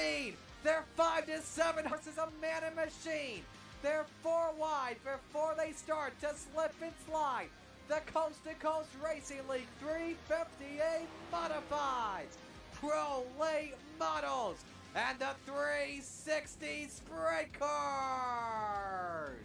lead. They're 5-7 horses, a man and machine. They're 4 wide before they start to slip and slide. The Coast to Coast Racing League 358 Modifieds, Pro Late Models, and the 360 Sprint Cars.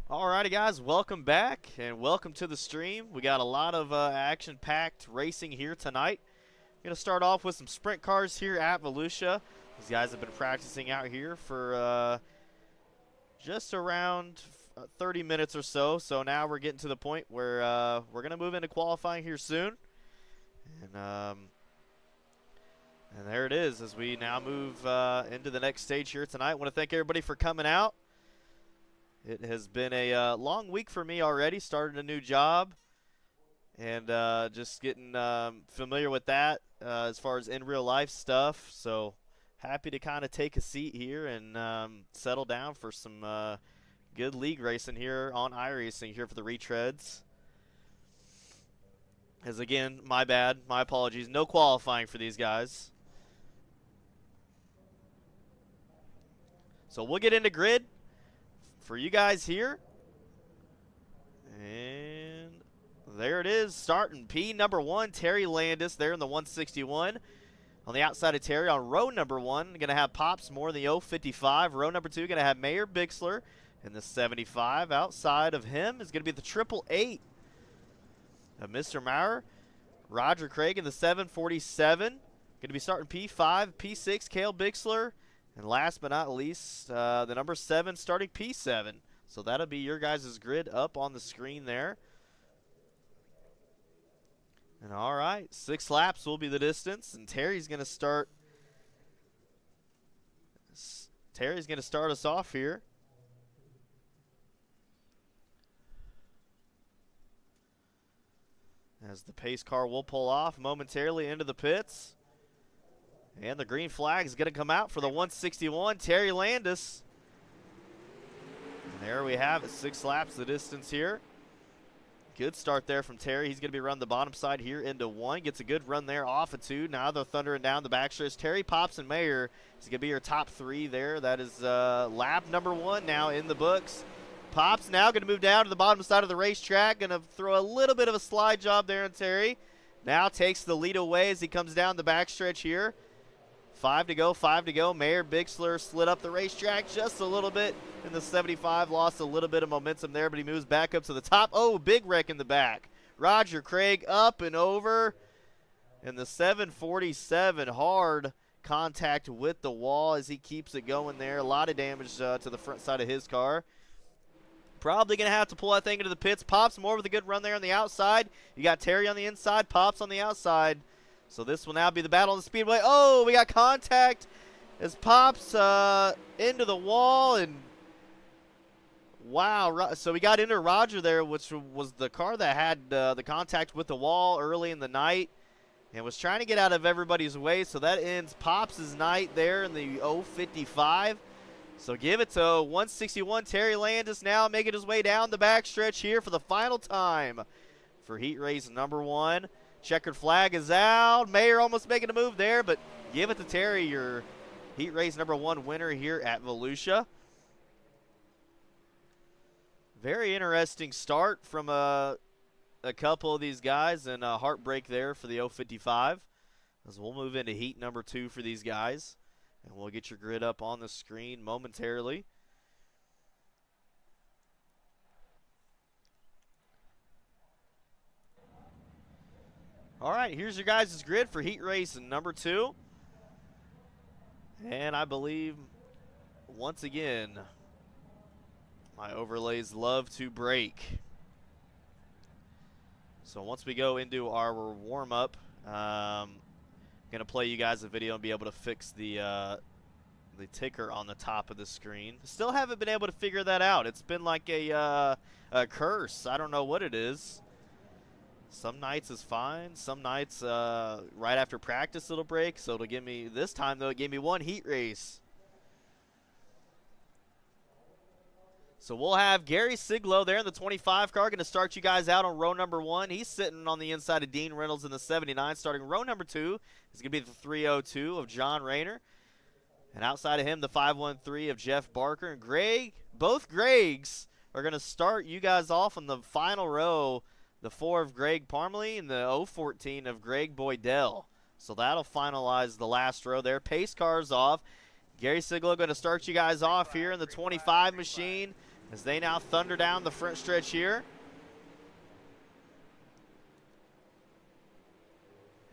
Alrighty guys, welcome back and welcome to the stream. We got a lot of action-packed racing here tonight. Going to start off with some sprint cars here at Volusia. These guys have been practicing out here for just around 30 minutes or so. So now we're getting to the point where we're going to move into qualifying here soon. And there it is as we now move into the next stage here tonight. I want to thank everybody for coming out. It has been a long week for me already, started a new job, and just getting familiar with that as far as in real life stuff. So happy to kind of take a seat here and settle down for some good league racing here on iRacing here for the retreads. As again, my bad, my apologies, no qualifying for these guys. So we'll get into grid for you guys here. And there it is, starting P number 1, Terry Landis there in the 161. On the outside of Terry on row number 1, going to have Pops Moore in the 055. Row number 2, going to have Mayor Bixler in the 75. Outside of him is going to be the 888 of Mr. Maurer. Roger Craig in the 747. Going to be starting P5, P6, Cale Bixler. And last but not least, the number 7 starting P7. So that'll be your guys' grid up on the screen there. And all right, 6 laps will be the distance. And Terry's going to start. Terry's going to start us off here. As the pace car will pull off momentarily into the pits. And the green flag is going to come out for the 161, Terry Landis. And there we have it, 6 laps the distance here. Good start there from Terry. He's going to be running the bottom side here into 1. Gets a good run there off of 2. Now they're thundering down the backstretch. Terry, Pops, and Mayer is going to be your top 3 there. That is lap number 1 now in the books. Pops now going to move down to the bottom side of the racetrack. Going to throw a little bit of a slide job there on Terry. Now takes the lead away as he comes down the backstretch here. 5 to go, 5 to go. Mayer Bixler slid up the racetrack just a little bit in the 75. Lost a little bit of momentum there, but he moves back up to the top. Oh, big wreck in the back. Roger Craig up and over. And the 747, hard contact with the wall as he keeps it going there. A lot of damage to the front side of his car. Probably going to have to pull that thing into the pits. Pops more with a good run there on the outside. You got Terry on the inside, Pops on the outside. So this will now be the battle on the speedway. Oh, we got contact as Pops into the wall. And wow, so we got into Roger there, which was the car that had the contact with the wall early in the night and was trying to get out of everybody's way. So that ends Pops' night there in the 055. So give it to 161. Terry Landis now making his way down the backstretch here for the final time for heat race number 1. Checkered flag is out. Mayer almost making a move there, but give it to Terry, your heat race number 1 winner here at Volusia. Very interesting start from a couple of these guys, and a heartbreak there for the 055. As we'll move into heat number 2 for these guys, and we'll get your grid up on the screen momentarily. All right, here's your guys' grid for heat race number 2. And I believe, once again, my overlays love to break. So once we go into our warm-up, I'm going to play you guys a video and be able to fix the ticker on the top of the screen. Still haven't been able to figure that out. It's been like a curse. I don't know what it is. Some nights is fine. Some nights right after practice it'll break. So it'll give me, this time though, it gave me 1 heat race. So we'll have Gary Siglo there in the 25 car. Going to start you guys out on row number 1. He's sitting on the inside of Dean Reynolds in the 79. Starting row number 2 is going to be the 302 of John Rayner. And outside of him, the 513 of Jeff Barker. And Greg, both Gregs are going to start you guys off on the final row. The 4 of Greg Parmalee and the 014 of Greg Boydell. So that'll finalize the last row there. Pace cars off. Gary Siglo going to start you guys off here in the 25 machine as they now thunder down the front stretch here.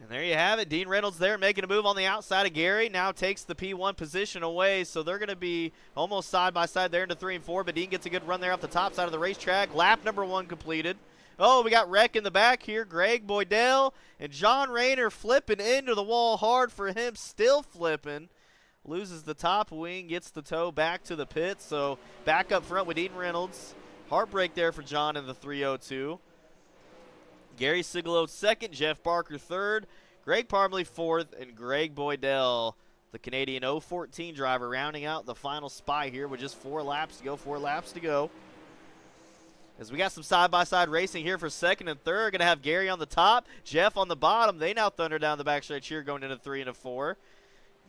And there you have it. Dean Reynolds there making a move on the outside of Gary. Now takes the P1 position away. So they're going to be almost side by side there into 3 and 4. But Dean gets a good run there off the top side of the racetrack. Lap number 1 completed. Oh, we got wreck in the back here. Greg Boydell and John Rayner flipping into the wall hard for him. Still flipping. Loses the top wing, gets the toe back to the pit. So back up front with Dean Reynolds. Heartbreak there for John in the 302. Gary Siglo 2nd, Jeff Barker 3rd, Greg Parmalee 4th, and Greg Boydell, the Canadian 014 driver, rounding out the final spot here with just 4 laps to go. 4 laps to go. As we got some side-by-side racing here for 2nd and 3rd. Going to have Gary on the top, Jeff on the bottom. They now thunder down the backstretch here going into 3 and a 4.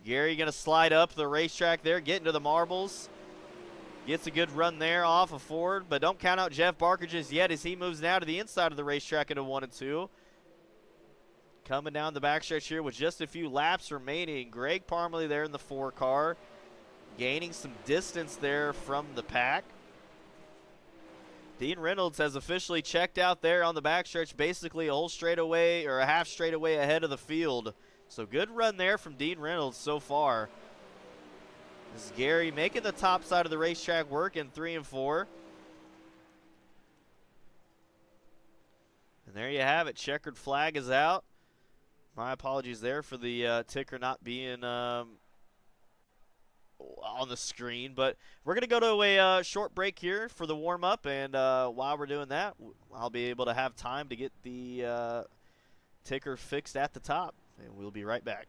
Gary going to slide up the racetrack there, get into the marbles. Gets a good run there off of Ford, but don't count out Jeff Barker just yet as he moves now to the inside of the racetrack into 1 and 2. Coming down the backstretch here with just a few laps remaining. Greg Parmalee there in the 4 car, gaining some distance there from the pack. Dean Reynolds has officially checked out there on the backstretch, basically a whole straightaway or a half straightaway ahead of the field. So good run there from Dean Reynolds so far. This is Gary making the top side of the racetrack work in 3 and 4. And there you have it. Checkered flag is out. My apologies there for the ticker not being on the screen, but we're going to go to a short break here for the warm-up, and while we're doing that, I'll be able to have time to get the ticker fixed at the top, and we'll be right back.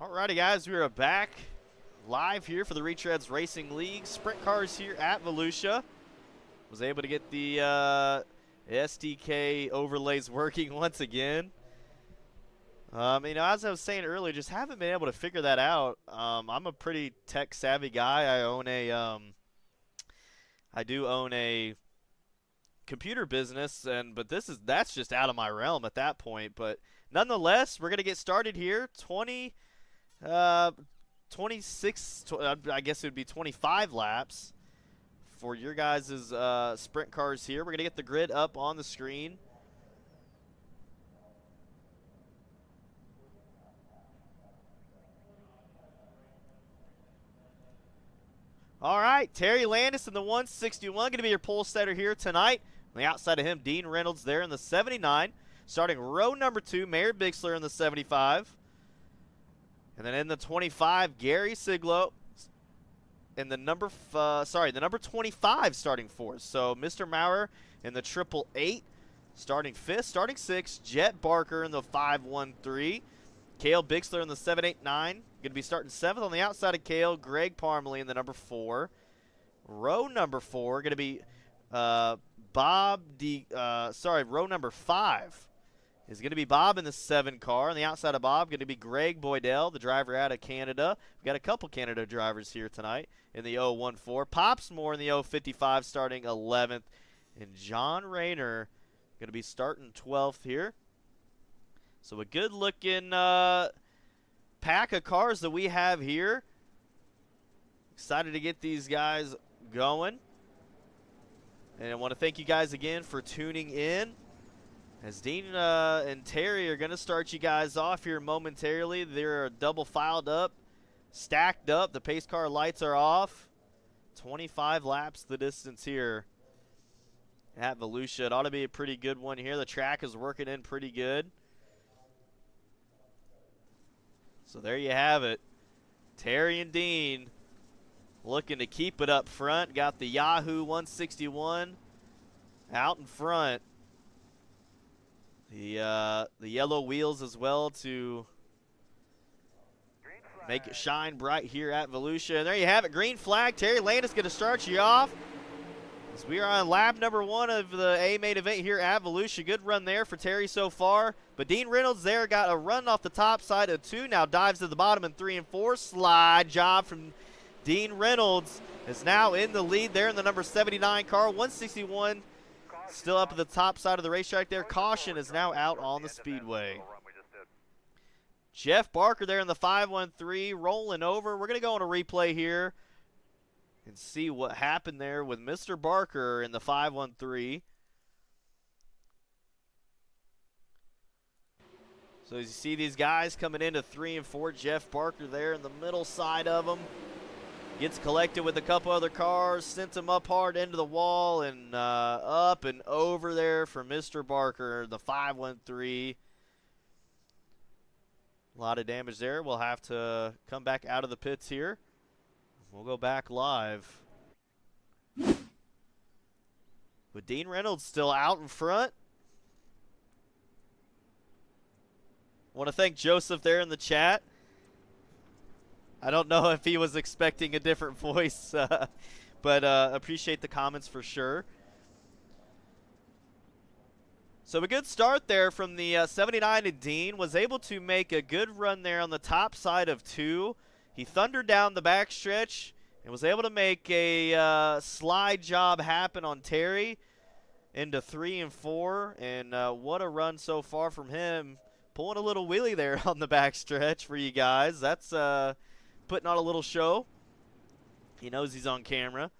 Alrighty, guys, we are back live here for the Retreads Racing League. Sprint cars here at Volusia. Was able to get the SDK overlays working once again. As I was saying earlier, just haven't been able to figure that out. I'm a pretty tech savvy guy. I do own a computer business, but that's just out of my realm at that point. But nonetheless, we're gonna get started here. 26, I guess it would be 25 laps for your guys' sprint cars here. We're gonna get the grid up on the screen. All right, Terry Landis in the 161 going to be your pole setter here tonight. On the outside of him, Dean Reynolds there in the 79. Starting row number 2, Mayor Bixler in the 75. And then in the 25, Gary Siglo. And the number 25 starting 4th. So Mr. Maurer in the 888 starting 5th. Starting 6th, Jet Barker in the 513. Cale Bixler in the 789. Going to be starting 7th on the outside of Cale. Greg Parmalee in the number 4. Row number 4 going to be row number 5 is going to be Bob in the 7 car. On the outside of Bob going to be Greg Boydell, the driver out of Canada. We've got a couple Canada drivers here tonight in the 014. Pops Moore in the 055 starting 11th. And John Rayner going to be starting 12th here. So a good looking pack of cars that we have here. Excited to get these guys going. And I want to thank you guys again for tuning in. As Dean and Terry are going to start you guys off here momentarily. They're double filed up, stacked up. The pace car lights are off. 25 laps the distance here at Volusia. It ought to be a pretty good one here. The track is working in pretty good. So there you have it. Terry and Dean looking to keep it up front. Got the Yahoo 161 out in front. The yellow wheels as well to make it shine bright here at Volusia. And there you have it, green flag. Terry Landis going to start you off. As we are on lap number 1 of the A-main event here at Volusia. Good run there for Terry so far. But Dean Reynolds there got a run off the top side of 2. Now dives to the bottom in 3 and 4. Slide job from Dean Reynolds is now in the lead there in the number 79 car. 161 still up at the top side of the racetrack there. Caution is now out on the speedway. Jeff Barker there in the 513 rolling over. We're going to go on a replay here and see what happened there with Mr. Barker in the 513. So as you see these guys coming into 3 and 4, Jeff Barker there in the middle side of them. Gets collected with a couple other cars, sent him up hard into the wall and up and over there for Mr. Barker, the 513. A lot of damage there. We'll have to come back out of the pits here. We'll go back live. With Dean Reynolds still out in front. Want to thank Joseph there in the chat. I don't know if he was expecting a different voice, but appreciate the comments for sure. So a good start there from the 79 and Dean. Was able to make a good run there on the top side of 2. He thundered down the backstretch and was able to make a slide job happen on Terry into 3 and 4. And what a run so far from him. Pulling a little wheelie there on the backstretch for you guys. That's putting on a little show. He knows he's on camera.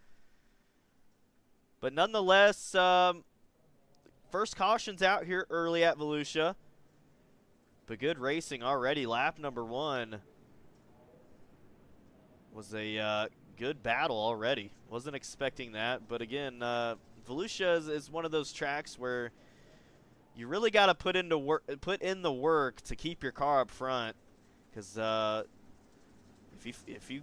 But nonetheless, first caution's out here early at Volusia. But good racing already. Lap number 1 was a good battle already. Wasn't expecting that. But again, Volusia is one of those tracks where you really got to put in the work to keep your car up front. Because if you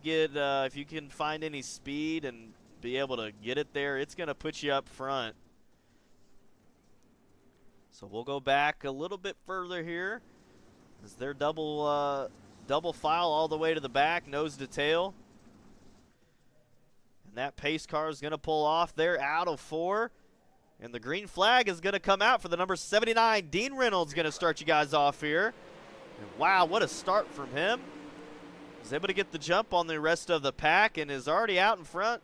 can find any speed and be able to get it there, it's going to put you up front. So we'll go back a little bit further here as they're double double file all the way to the back, nose to tail. And that pace car is going to pull off there out of 4. And the green flag is going to come out for the number 79. Dean Reynolds going to start you guys off here. And wow, what a start from him. He's able to get the jump on the rest of the pack and is already out in front.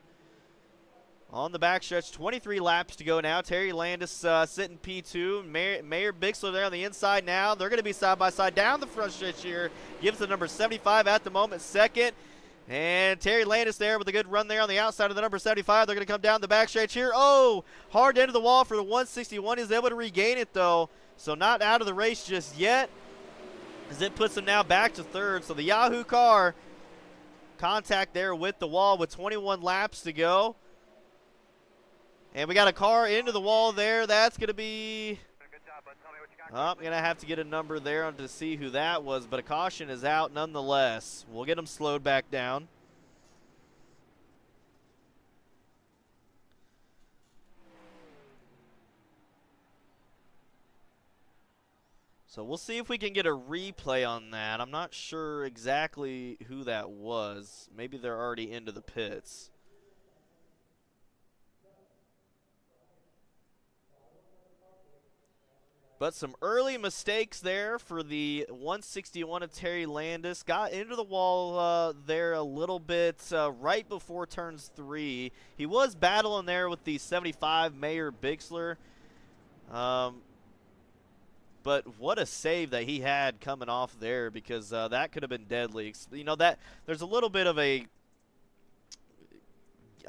On the backstretch, 23 laps to go now. Terry Landis sitting P2. Mayer Bixler there on the inside now. They're going to be side by side down the front stretch here. Gives the number 75 at the moment second. And Terry Landis there with a good run there on the outside of the number 75. They're going to come down the backstretch here. Oh, hard end of the wall for the 161. He's able to regain it though. So not out of the race just yet, as it puts him now back to third. So the Yahoo car contact there with the wall with 21 laps to go. And we got a car into the wall there. That's going to be, I'm going to have to get a number there to see who that was, but a caution is out nonetheless. We'll get him slowed back down. So we'll see if we can get a replay on that. I'm not sure exactly who that was. Maybe they're already into the pits. But some early mistakes there for the 161 of Terry Landis. Got into the wall there a little bit right before turns 3. He was battling there with the 75 Mayer Bixler. But what a save that he had coming off there, because that could have been deadly. You know, that there's a little bit of a,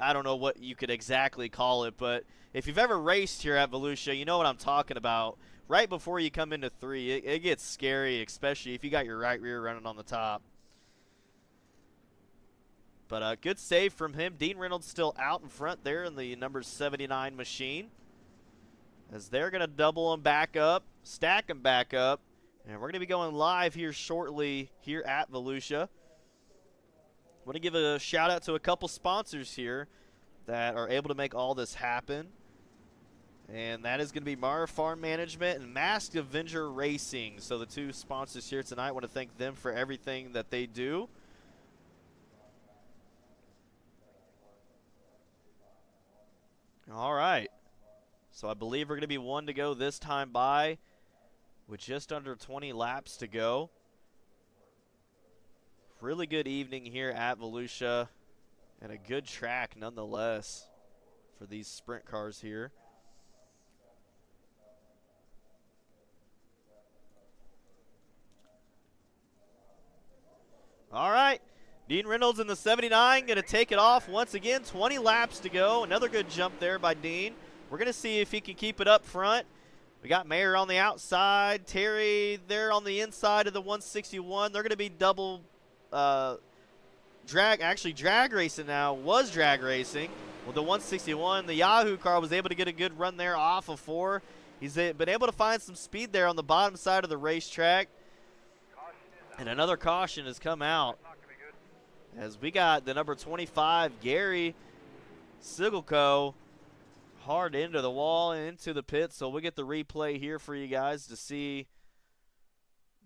I don't know what you could exactly call it, but if you've ever raced here at Volusia, you know what I'm talking about. Right before you come into 3, it gets scary, especially if you got your right rear running on the top. But a good save from him. Dean Reynolds still out in front there in the number 79 machine, as they're going to double him back up, stack him back up. And we're going to be going live here shortly here at Volusia. I want to give a shout out to a couple sponsors here that are able to make all this happen. And that is going to be Mara Farm Management and Masked Avenger Racing. So the two sponsors here tonight, I want to thank them for everything that they do. All right. So I believe we're going to be 1 to go this time by, with just under 20 laps to go. Really good evening here at Volusia, and a good track nonetheless for these sprint cars here. All right, Dean Reynolds in the 79 going to take it off once again. 20 laps to go. Another good jump there by Dean. We're going to see if he can keep it up front. We got Mayer on the outside. Terry there on the inside of the 161. They're going to be double drag racing now. Was drag racing with the 161. The Yahoo car was able to get a good run there off of 4. He's been able to find some speed there on the bottom side of the racetrack. And another caution has come out, as we got the number 25, Gary Sigelko, hard into the wall and into the pit. So we'll get the replay here for you guys to see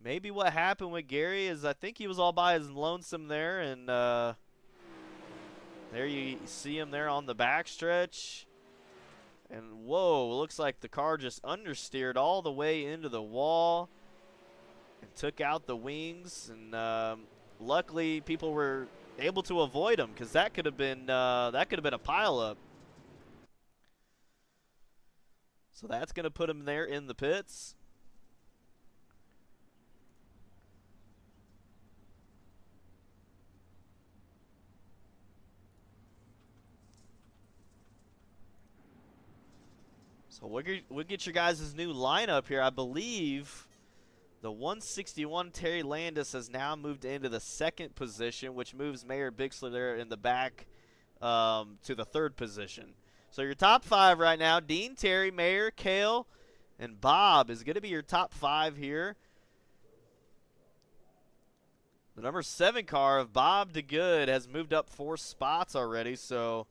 maybe what happened with Gary. Is I think he was all by his lonesome there, and there you see him there on the backstretch. And whoa, looks like the car just understeered all the way into the wall and took out the wings. And luckily people were able to avoid him, because that could have been a pileup. So that's going to put him there in the pits. So we'll get you guys' new lineup here. I believe the 161 Terry Landis has now moved into the 2nd position, which moves Mayer Bixler there in the back to the 3rd position. So your top 5 right now: Dean, Terry, Mayer, Cale, and Bob is going to be your top 5 here. The number 7 car of Bob DeGood has moved up 4 spots already, so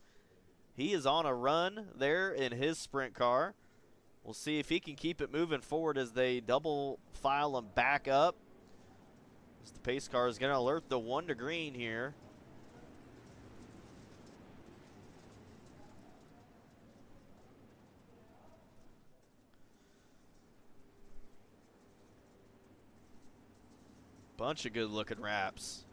he is on a run there in his sprint car. We'll see if he can keep it moving forward as they double file him back up. As the pace car is going to alert the 1 to green here. Bunch of good looking wraps.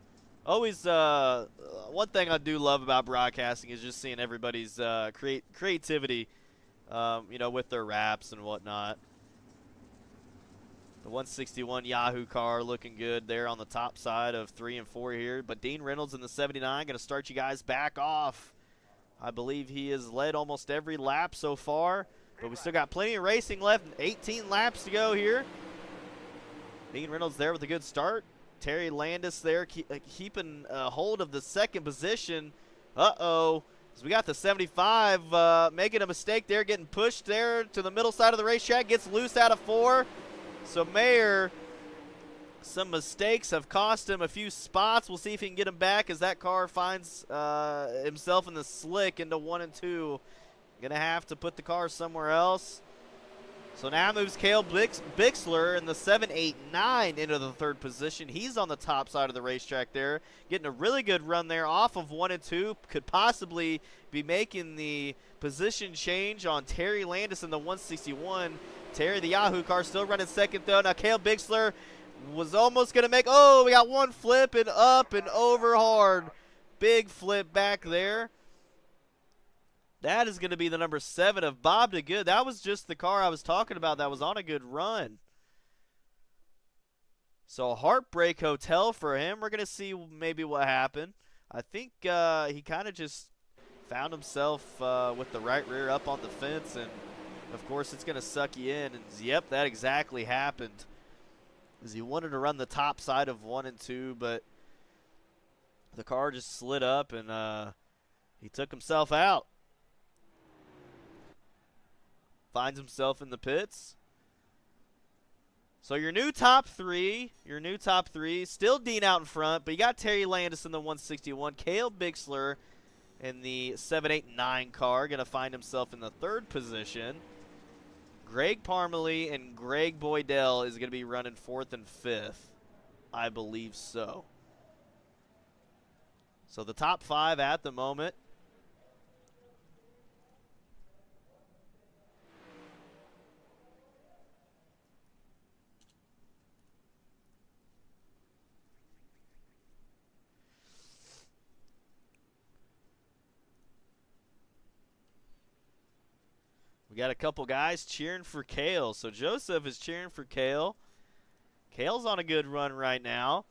Always, one thing I do love about broadcasting is just seeing everybody's creativity, you know, with their wraps and whatnot. The 161 Yahoo car looking good there on the top side of 3 and 4 here. But Dean Reynolds in the 79 going to start you guys back off. I believe he has led almost every lap so far. But we still got plenty of racing left. 18 laps to go here. Dean Reynolds there with a good start. Terry Landis there keeping hold of the second position. Uh-oh. So we got the 75 making a mistake there, getting pushed there to the middle side of the racetrack. Gets loose out of 4. So Mayer, some mistakes have cost him a few spots. We'll see if he can get him back as that car finds himself in the slick into 1 and 2. Going to have to put the car somewhere else. So now moves Cale Bixler in the 7-8-9 into the 3rd position. He's on the top side of the racetrack there, getting a really good run there off of 1 and 2. Could possibly be making the position change on Terry Landis in the 161. Terry, the Yahoo car, still running second though. Now Cale Bixler was almost going to make, oh, we got one flip and up and over hard. Big flip back there. That is going to be the number 7 of Bob DeGood. That was just the car I was talking about that was on a good run. So a heartbreak hotel for him. We're going to see maybe what happened. I think he kind of just found himself with the right rear up on the fence, and of course it's going to suck you in. And yep, that exactly happened. As he wanted to run the top side of 1 and 2, but the car just slid up and he took himself out. Finds himself in the pits. So your new top three, still Dean out in front, but you got Terry Landis in the 161, Cale Bixler in the 7-8-9 car, going to find himself in the 3rd position. Greg Parmalee and Greg Boydell is going to be running 4th and 5th. I believe so. So the top 5 at the moment. We got a couple guys cheering for Cale. So Joseph is cheering for Cale. Cale's on a good run right now.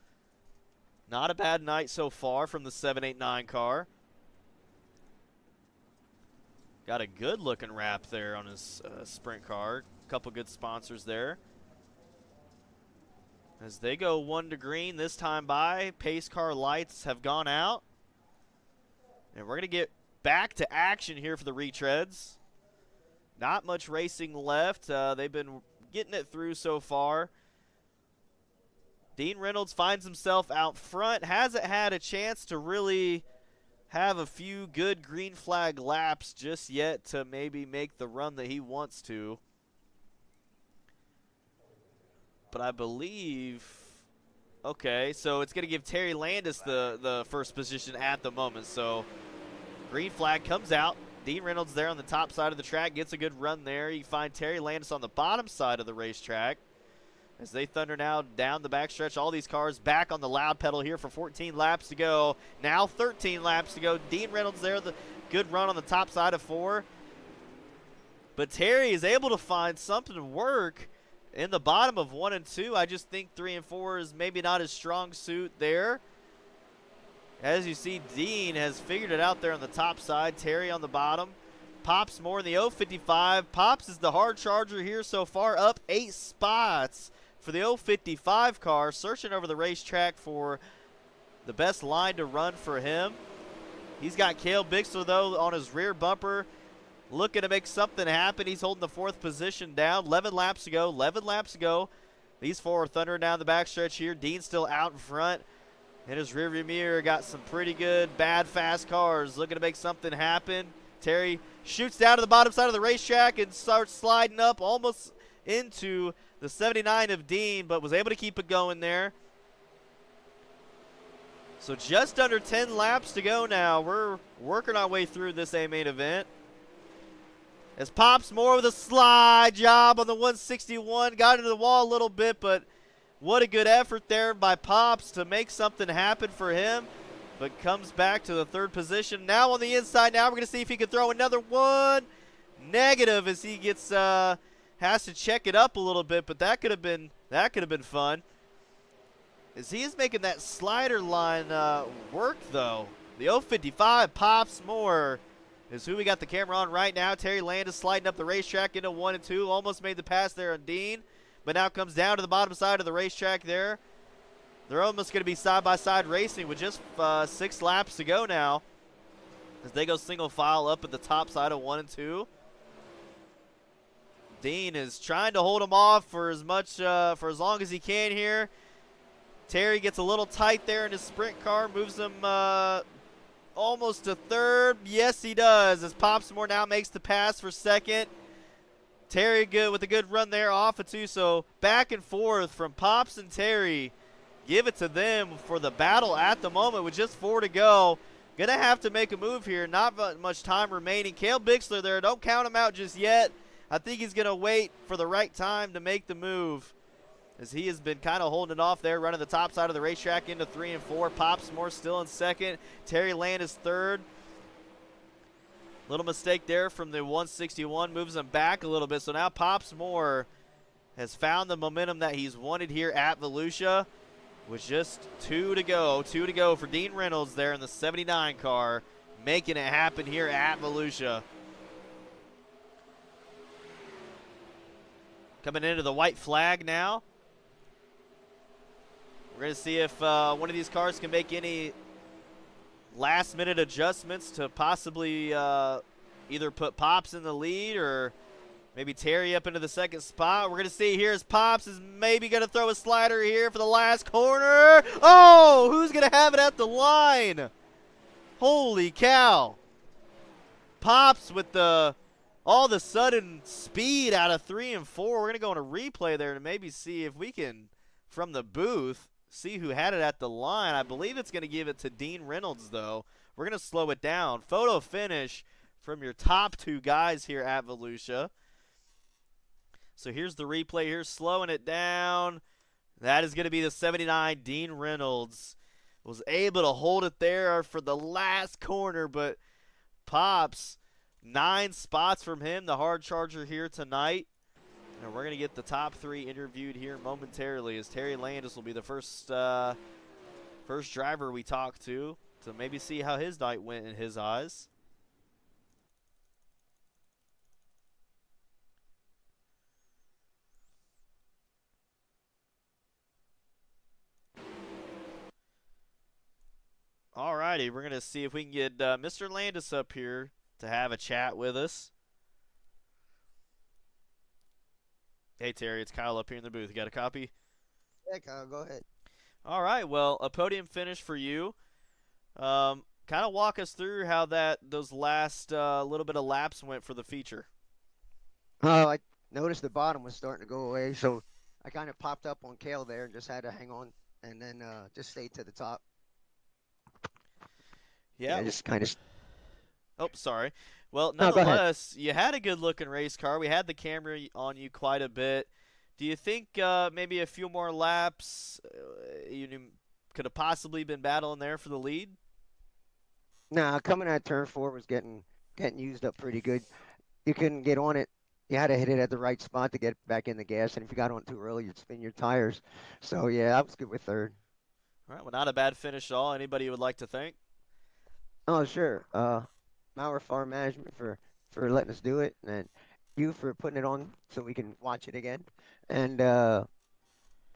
Not a bad night so far from the 7-8-9 car. Got a good looking wrap there on his sprint car. Couple good sponsors there. As they go 1 to green this time by, pace car lights have gone out. And we're going to get back to action here for the retreads. Not much racing left. They've been getting it through so far. Dean Reynolds finds himself out front. Hasn't had a chance to really have a few good green flag laps just yet to maybe make the run that he wants to. But I believe, okay, so it's going to give Terry Landis the first position at the moment. So green flag comes out. Dean Reynolds there on the top side of the track gets a good run there. You find Terry Landis on the bottom side of the racetrack as they thunder now down the backstretch. All these cars back on the loud pedal here for 14 laps to go. Now 13 laps to go. Dean Reynolds there, the good run on the top side of 4. But Terry is able to find something to work in the bottom of 1 and 2. I just think 3 and 4 is maybe not his strong suit there. As you see, Dean has figured it out there on the top side. Terry on the bottom. Pops more in the 055. Pops is the hard charger here so far, up 8 spots for the 055 car. Searching over the racetrack for the best line to run for him. He's got Cale Bixler, though, on his rear bumper, looking to make something happen. He's holding the 4th position down. 11 laps to go. 11 laps to go. These 4 are thundering down the backstretch here. Dean's still out in front. In his rearview mirror, got some pretty good, bad, fast cars looking to make something happen. Terry shoots down to the bottom side of the racetrack and starts sliding up almost into the 79 of Dean, but was able to keep it going there. So just under 10 laps to go now. We're working our way through this A-main event. As Pops Moore with a slide job on the 161. Got into the wall a little bit, but what a good effort there by Pops to make something happen for him. But comes back to the third position. Now on the inside, now we're going to see if he can throw another one. Negative as he gets has to check it up a little bit, but that could have been fun. As he is making that slider line work though. The 055 Pops Moore is who we got the camera on right now. Terry Landis sliding up the racetrack into 1 and 2. Almost made the pass there on Dean, but now comes down to the bottom side of the racetrack there. They're almost going to be side-by-side racing with just 6 laps to go now as they go single file up at the top side of 1 and 2. Dean is trying to hold him off for as long as he can here. Terry gets a little tight there in his sprint car, moves him almost to third. Yes, he does, as Pops Moore now makes the pass for second. Terry good with a good run there off of 2, so back and forth from Pops and Terry. Give it to them for the battle at the moment with just 4 to go. Gonna have to make a move here. Not much time remaining. Cale Bixler there. Don't count him out just yet. I think he's gonna wait for the right time to make the move, as he has been kind of holding it off there, running the top side of the racetrack into 3 and 4. Pops Moore still in second. Terry Landis third. Little mistake there from the 161. Moves him back a little bit. So now Pops Moore has found the momentum that he's wanted here at Volusia. With just 2 to go. 2 to go for Dean Reynolds there in the 79 car, making it happen here at Volusia. Coming into the white flag now. We're going to see if one of these cars can make any last-minute adjustments to possibly either put Pops in the lead or maybe Terry up into the second spot. We're going to see here as Pops is maybe going to throw a slider here for the last corner. Oh, who's going to have it at the line? Holy cow. Pops with all the sudden speed out of 3 and 4. We're going to go on a replay there to maybe see if we can, from the booth, see who had it at the line. I believe it's going to give it to Dean Reynolds, though. We're going to slow it down. Photo finish from your top 2 guys here at Volusia. So here's the replay here, slowing it down. That is going to be the 79, Dean Reynolds. Was able to hold it there for the last corner, but Pops, 9 spots from him, the hard charger here tonight. And we're going to get the top 3 interviewed here momentarily, as Terry Landis will be the first driver we talk to maybe see how his night went in his eyes. Alrighty, we're going to see if we can get Mr. Landis up here to have a chat with us. Hey, Terry, it's Kyle up here in the booth. You got a copy? Yeah, Kyle, go ahead. All right, well, a podium finish for you. Kind of walk us through how those last little bit of laps went for the feature. I noticed the bottom was starting to go away, so I kind of popped up on Cale there and just had to hang on, and then just stayed to the top. Yeah. Just kind of. Oh, sorry. Well, No, go ahead. nonetheless, you had a good-looking race car. We had the camera on you quite a bit. Do you think maybe a few more laps you could have possibly been battling there for the lead? Nah, coming out turn 4 was getting used up pretty good. You couldn't get on it. You had to hit it at the right spot to get back in the gas, and if you got on too early, you'd spin your tires. So, yeah, I was good with third. All right, well, not a bad finish at all. Anybody you would like to thank? Oh, sure. Mauer Farm Management for letting us do it, and you for putting it on so we can watch it again. And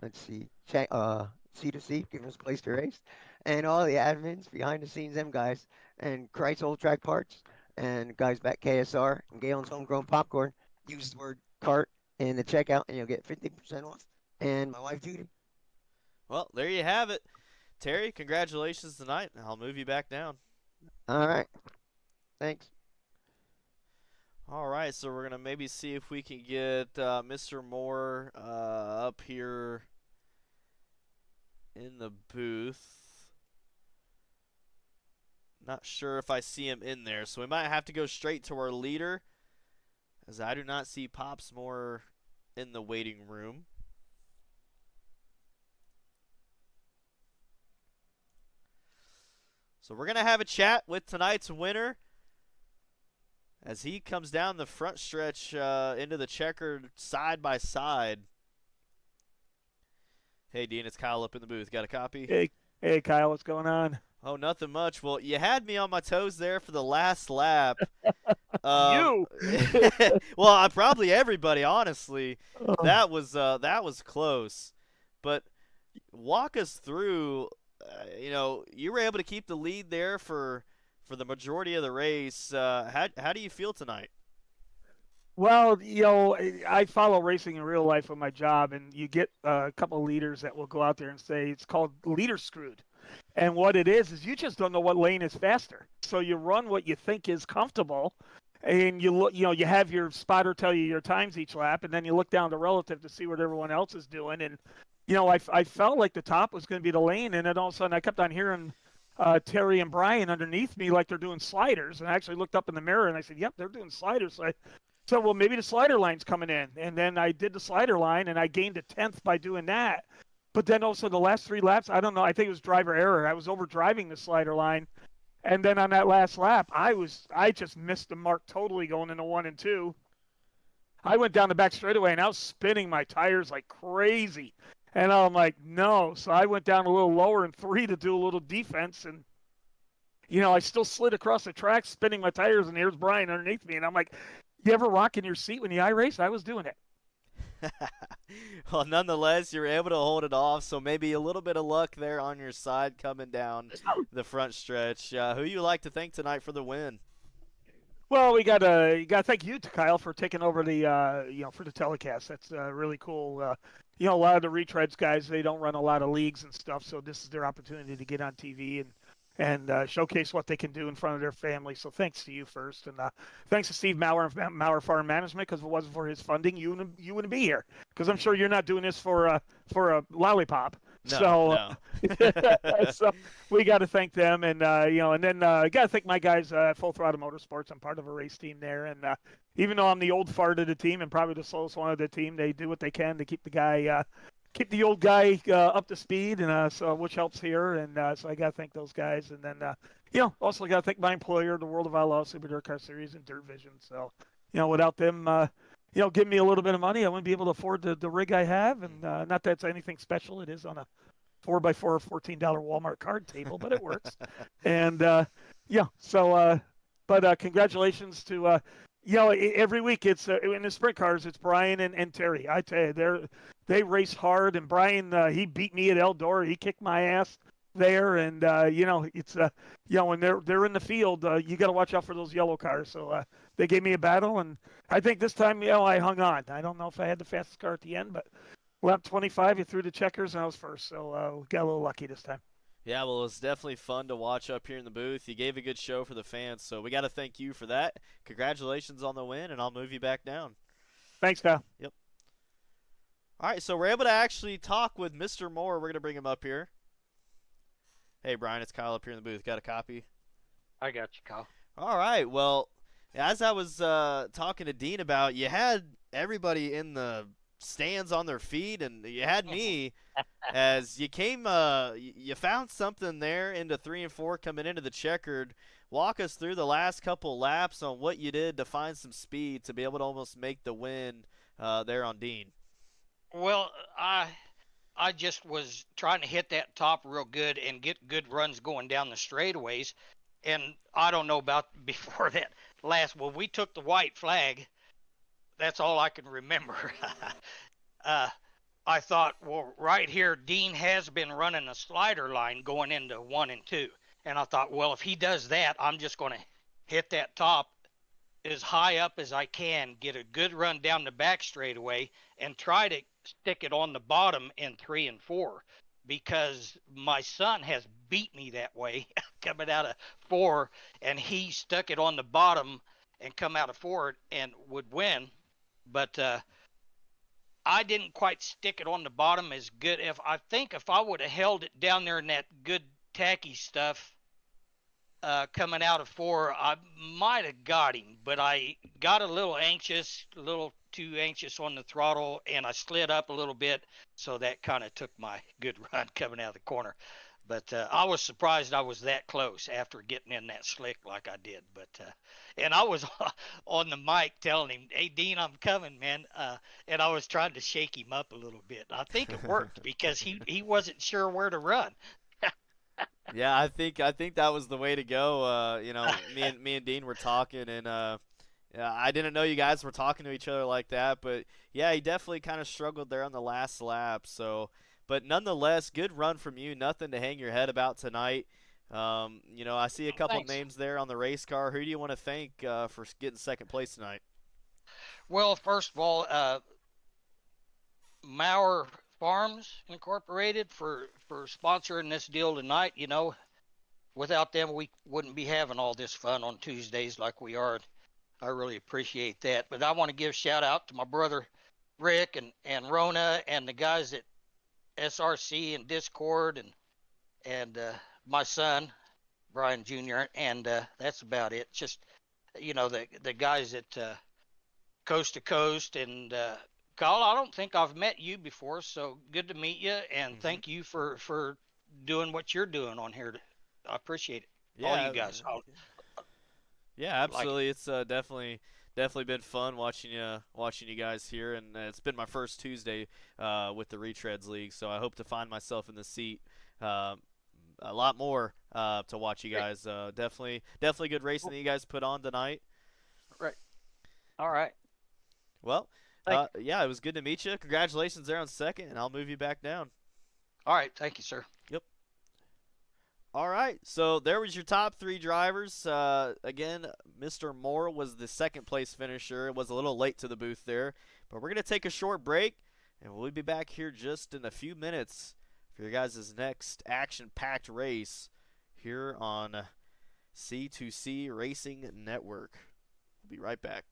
let's see, C2C giving us a place to race, and all the admins behind the scenes, them guys, and Christ Old Track Parts, and guys back KSR and Galen's Homegrown Popcorn. Use the word cart in the checkout, and you'll get 50% off. And my wife Judy. Well, there you have it. Terry, congratulations tonight. I'll move you back down. All right. Thanks. All right, so we're going to maybe see if we can get Mr. Moore up here in the booth. Not sure if I see him in there, so we might have to go straight to our leader, as I do not see Popsmore in the waiting room. So we're going to have a chat with tonight's winner as he comes down the front stretch into the checkered side by side. Hey, Dean, it's Kyle up in the booth. Got a copy? Hey, Kyle, what's going on? Oh, nothing much. Well, you had me on my toes there for the last lap. You? Well, probably everybody, honestly. Oh. That was close. But walk us through. You were able to keep the lead there for the majority of the race. How do you feel tonight? Well, I follow racing in real life with my job, and you get a couple of leaders that will go out there and say it's called leader screwed. And what it is you just don't know what lane is faster. So you run what you think is comfortable, and you have your spotter tell you your times each lap, and then you look down the relative to see what everyone else is doing. And I felt like the top was going to be the lane, and then all of a sudden I kept on hearing Terry and Brian underneath me like they're doing sliders, and I actually looked up in the mirror and I said, "Yep, they're doing sliders." So well, maybe the slider line's coming in, and then I did the slider line, and I gained a 10th by doing that. But then also the last 3 laps, I don't know, I think it was driver error. I was over driving the slider line, and then on that last lap, I just missed the mark totally going into 1 and 2. I went down the back straightaway, and I was spinning my tires like crazy. And I'm like, no. So I went down a little lower in 3 to do a little defense. And, I still slid across the track, spinning my tires, and here's Brian underneath me. And I'm like, you ever rock in your seat when you iRace? I was doing it. Well, nonetheless, you're able to hold it off. So maybe a little bit of luck there on your side coming down the front stretch. Who you like to thank tonight for the win? Well, we got to thank you, Kyle, for taking over the for the telecast. That's really cool. A lot of the retreads guys, they don't run a lot of leagues and stuff, so this is their opportunity to get on TV and showcase what they can do in front of their family. So thanks to you first, and thanks to Steve Maurer of Maurer Farm Management, because if it wasn't for his funding, you wouldn't be here. Because I'm sure you're not doing this for a lollipop. No. So we got to thank them, and and then got to thank my guys at Full Throttle Motorsports. I'm part of a race team there, and even though I'm the old fart of the team and probably the slowest one of the team, they do what they can to keep the old guy up to speed, and so which helps here, and so I got to thank those guys, and then also got to thank my employer, the World of Outlaws Super Dirt Car Series and Dirt Vision. So without them, giving me a little bit of money, I wouldn't be able to afford the rig I have, and not that it's anything special. It is on a 4x4 $14 Walmart card table, but it works. And but congratulations to every week it's in the sprint cars, it's Brian and Terry. I tell you, they race hard, and Brian he beat me at Eldora. He kicked my ass there, and it's when they're in the field, you got to watch out for those yellow cars. So they gave me a battle, and I think this time I hung on. I don't know if I had the fastest car at the end, but lap 25, you threw the checkers, and I was first. So got a little lucky this time. Yeah, well, it's definitely fun to watch up here in the booth. You gave a good show for the fans, so we got to thank you for that. Congratulations on the win, and I'll move you back down. Thanks, Kyle. Yep. All right, so we're able to actually talk with Mr. Moore. We're going to bring him up here. Hey, Brian, it's Kyle up here in the booth. Got a copy? I got you, Kyle. All right, well, as I was talking to Dean about, you had everybody in the stands on their feet, and you had me as you came you found something there into 3 and 4 coming into the checkered. Walk us through the last couple laps on what you did to find some speed to be able to almost make the win there on Dean. Well, I just was trying to hit that top real good and get good runs going down the straightaways, and I don't know about before that we took the white flag. That's all I can remember. I thought, well, right here, Dean has been running a slider line going into 1 and 2. And I thought, well, if he does that, I'm just going to hit that top as high up as I can, get a good run down the back straightaway, and try to stick it on the bottom in 3 and 4. Because my son has beat me that way coming out of 4, and he stuck it on the bottom and come out of 4 and would win. But I didn't quite stick it on the bottom as good. If I would have held it down there in that good tacky stuff, coming out of 4, I might have got him, but I got a little anxious, a little too anxious on the throttle, and I slid up a little bit, so that kind of took my good run coming out of the corner. But I was surprised I was that close after getting in that slick like I did. But and I was on the mic telling him, "Hey, Dean, I'm coming, man." And I was trying to shake him up a little bit. I think it worked because he wasn't sure where to run. Yeah, I think that was the way to go. You know, me and Dean were talking, and yeah, I didn't know you guys were talking to each other like that, but yeah, he definitely kind of struggled there on the last lap. So, but nonetheless, good run from you. Nothing to hang your head about tonight. You know, I see a couple Thanks. names there on the race car. Who do you want to thank for getting second place tonight? Well, first of all, Maurer Farms Incorporated for sponsoring this deal tonight. You know, without them, we wouldn't be having all this fun on Tuesdays like we are. I really appreciate that. But I want to give a shout out to my brother Rick and Rona and the guys at SRC and Discord and my son Brian Jr. and that's about it. Just you know the guys at Coast to Coast and Kyle. I don't think I've met you before, so good to meet you and thank you for doing what you're doing on here. I appreciate it. Yeah, All you guys. yeah, absolutely. It's definitely been fun watching you guys here, and it's been my first Tuesday with the Retreads League, so I hope to find myself in the seat a lot more to watch you guys. Definitely good racing that you guys put on tonight. Right. All right. Well, yeah, it was good to meet you. Congratulations there on second, and I'll move you back down. All right. Thank you, sir. Yep. All right, so there was your top 3 drivers. Again, Mr. Moore was the second place finisher. It was a little late to the booth there, but we're going to take a short break, and we'll be back here just in a few minutes for your guys' next action-packed race here on C2C Racing Network. We'll be right back.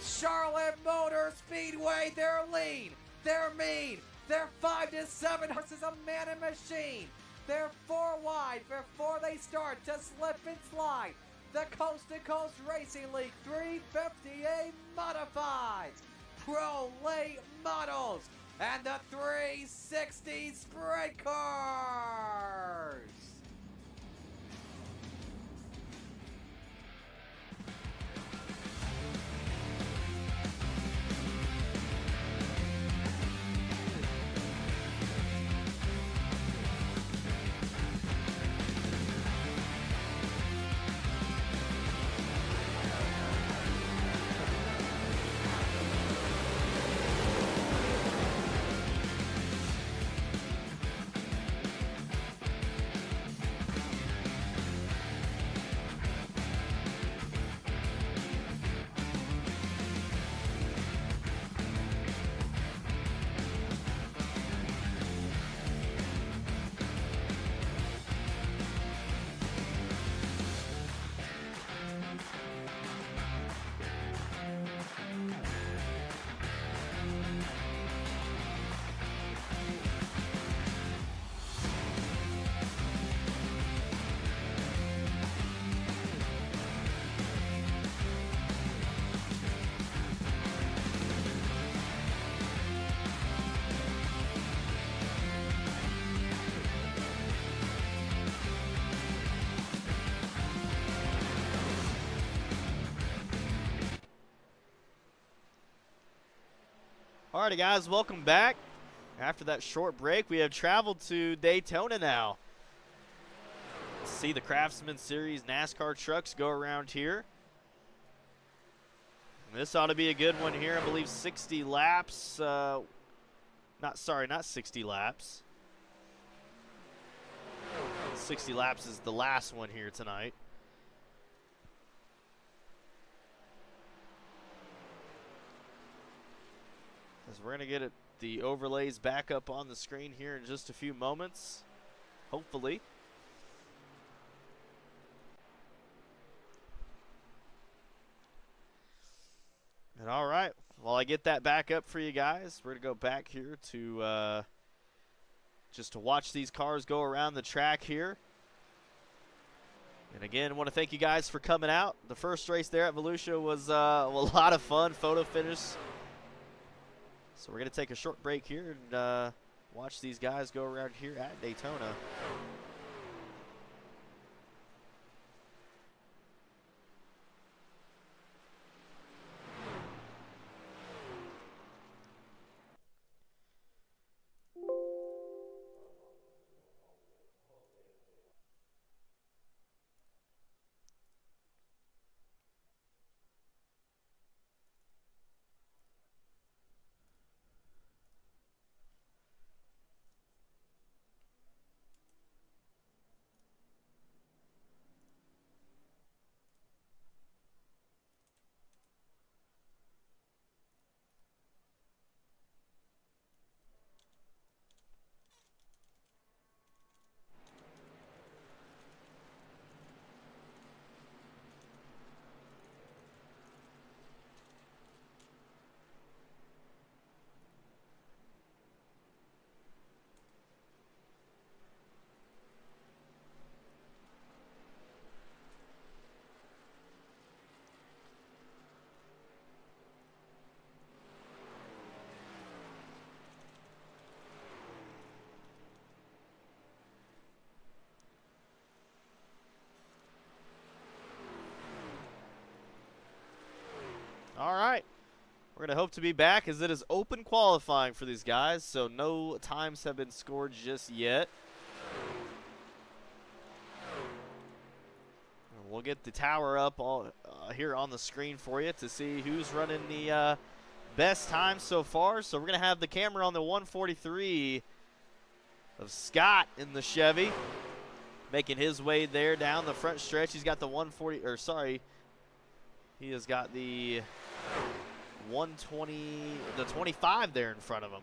Charlotte Motor Speedway, they're lean, they're mean, they're 5 to 7 horses, a man and machine. They're 4 wide before they start to slip and slide. The Coast to Coast Racing League 350A Modifieds, Pro Late Models, and the 360 Sprint Cars. Alrighty, guys, welcome back. After that short break, we have traveled to Daytona now. See the Craftsman Series NASCAR trucks go around here. This ought to be a good one here. I believe 60 laps. Not 60 laps. 60 laps is the last one here tonight. As we're going to get the overlays back up on the screen here in just a few moments, hopefully. And all right, while I get that back up for you guys, we're going to go back here to just to watch these cars go around the track here. And again, I want to thank you guys for coming out. The first race there at Volusia was a lot of fun, photo finish. So we're going to take a short break here and watch these guys go around here at Daytona. All right, we're going to hope to be back as it is open qualifying for these guys, so no times have been scored just yet. And we'll get the tower up here on the screen for you to see who's running the best time so far. So we're going to have the camera on the 143 of Scott in the Chevy, making his way there down the front stretch. He's got the 140, or sorry, he has got the 120, the 25 there in front of him.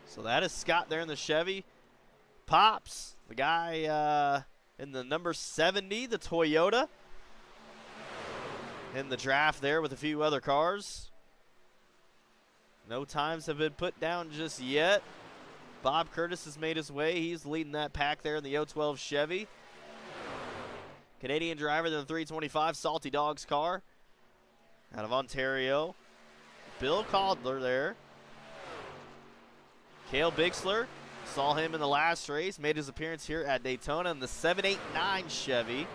So that is Scott there in the Chevy. Pops, the guy in the number 70, the Toyota, in the draft there with a few other cars. No times have been put down just yet. Bob Curtis has made his way. He's leading that pack there in the 012 Chevy. Canadian driver in the 325 Salty Dogs car out of Ontario. Bill Caldler there. Cale Bixler, saw him in the last race, made his appearance here at Daytona in the 789 Chevy.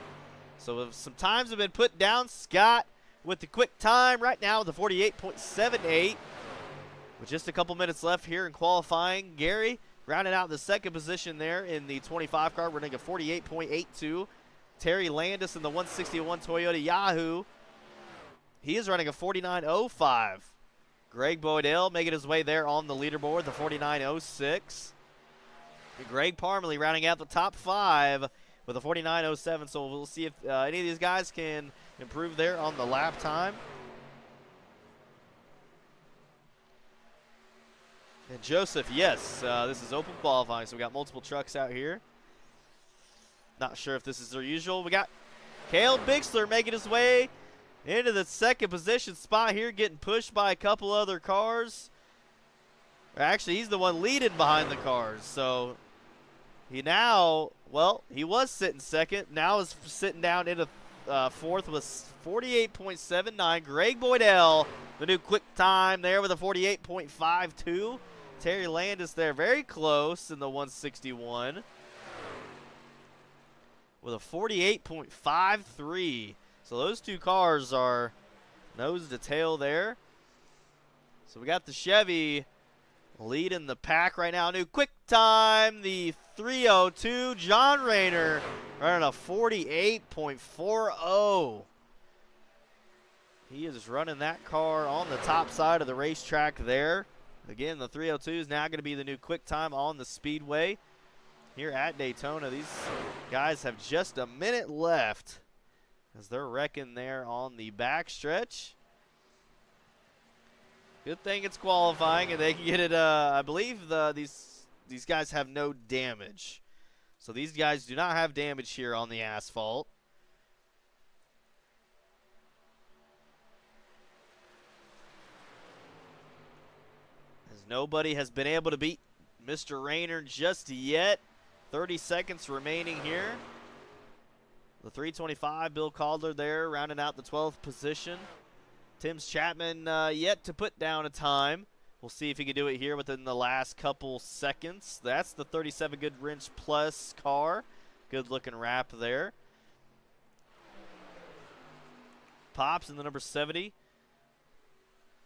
So some times have been put down. Scott with the quick time right now with the 48.78. With just a couple minutes left here in qualifying. Gary rounding out the second position there in the 25 car, running a 48.82. Terry Landis in the 161 Toyota Yahoo. He is running a 49.05. Greg Boydell making his way there on the leaderboard, the 49.06. And Greg Parmalee rounding out the top 5 with a 49.07. So we'll see if any of these guys can improve there on the lap time. And Joseph, yes, this is open qualifying, so we got multiple trucks out here. Not sure if this is their usual. We got Cale Bixler making his way into the second position spot here, getting pushed by a couple other cars. Actually, he's the one leading behind the cars. So he now, well, he was sitting second. Now is sitting down into fourth with 48.79. Greg Boydell, the new quick time there with a 48.52. Terry Landis there very close in the 161. With a 48.53. So those two cars are nose to tail there. So we got the Chevy leading the pack right now. New quick time, the 3:02. John Rayner running a 48.40. He is running that car on the top side of the racetrack there. Again, the 3:02 is now going to be the new quick time on the speedway here at Daytona. These guys have just a minute left as they're wrecking there on the backstretch. Good thing it's qualifying and they can get it. I believe these guys have no damage. So these guys do not have damage here on the asphalt. As nobody has been able to beat Mr. Rayner just yet. 30 seconds remaining here. The 325, Bill Calder there, rounding out the 12th position. Tim's Chapman yet to put down a time. We'll see if he can do it here within the last couple seconds. That's the 37 Goodwrench Plus car. Good looking wrap there. Pops in the number 70.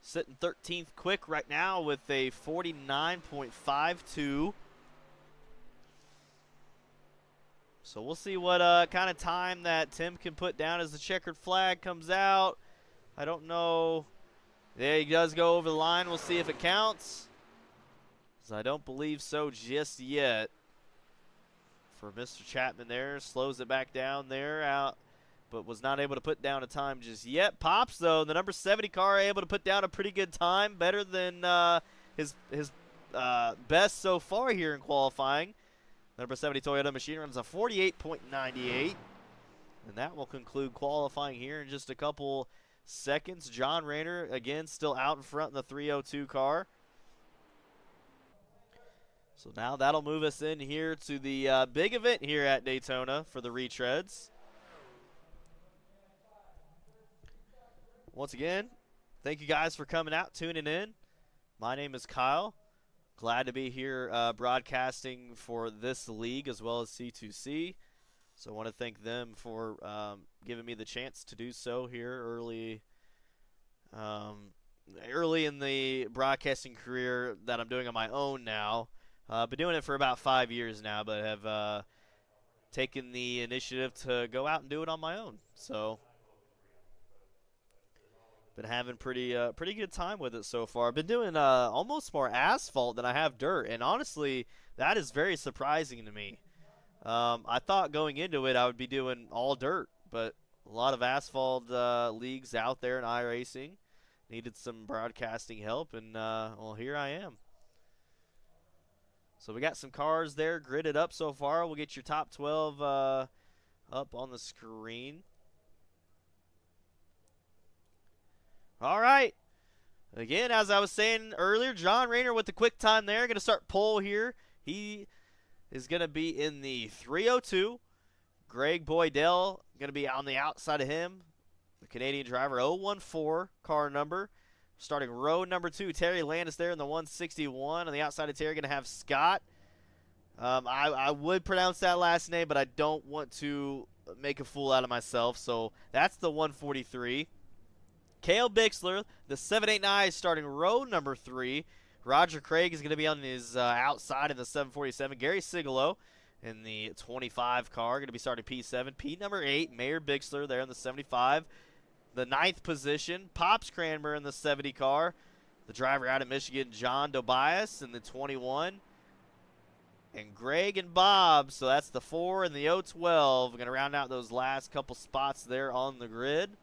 Sitting 13th quick right now with a 49.52. So we'll see what kind of time that Tim can put down as the checkered flag comes out. I don't know. There he does go over the line. We'll see if it counts. I don't believe so just yet. For Mr. Chapman there. Slows it back down there. Out, but was not able to put down a time just yet. Pops, though, the number 70 car, able to put down a pretty good time. Better than his best so far here in qualifying. Number 70 Toyota machine runs a 48.98. And that will conclude qualifying here in just a couple seconds. John Rayner, again, still out in front in the 302 car. So now that'll move us in here to the big event here at Daytona for the retreads. Once again, thank you guys for coming out, tuning in. My name is Kyle. Glad to be here broadcasting for this league as well as C2C. So I want to thank them for giving me the chance to do so here early in the broadcasting career that I'm doing on my own now. Been doing it for about 5 years now, but have taken the initiative to go out and do it on my own. So been having pretty good time with it so far. Been doing almost more asphalt than I have dirt, and honestly, that is very surprising to me. I thought going into it I would be doing all dirt, but a lot of asphalt leagues out there in iRacing needed some broadcasting help, and well, here I am. So we got some cars there gridded up so far. We'll get your top 12 up on the screen. All right. Again, as I was saying earlier, John Rayner with the quick time there. Going to start pole here. He is going to be in the 302. Greg Boydell going to be on the outside of him. The Canadian driver, 014 car number. Starting row number 2, Terry Landis there in the 161. On the outside of Terry, going to have Scott. I would pronounce that last name, but I don't want to make a fool out of myself. So that's the 143. Cale Bixler, the 789 is starting row number 3. Roger Craig is going to be on his outside in the 747. Gary Sigalo in the 25 car, going to be starting P7. P number 8, Mayor Bixler there in the 75. The 9th position, Pops Cranmer in the 70 car. The driver out of Michigan, John Tobias in the 21. And Greg and Bob, so that's the 4 and the 012. We're going to round out those last couple spots there on the grid.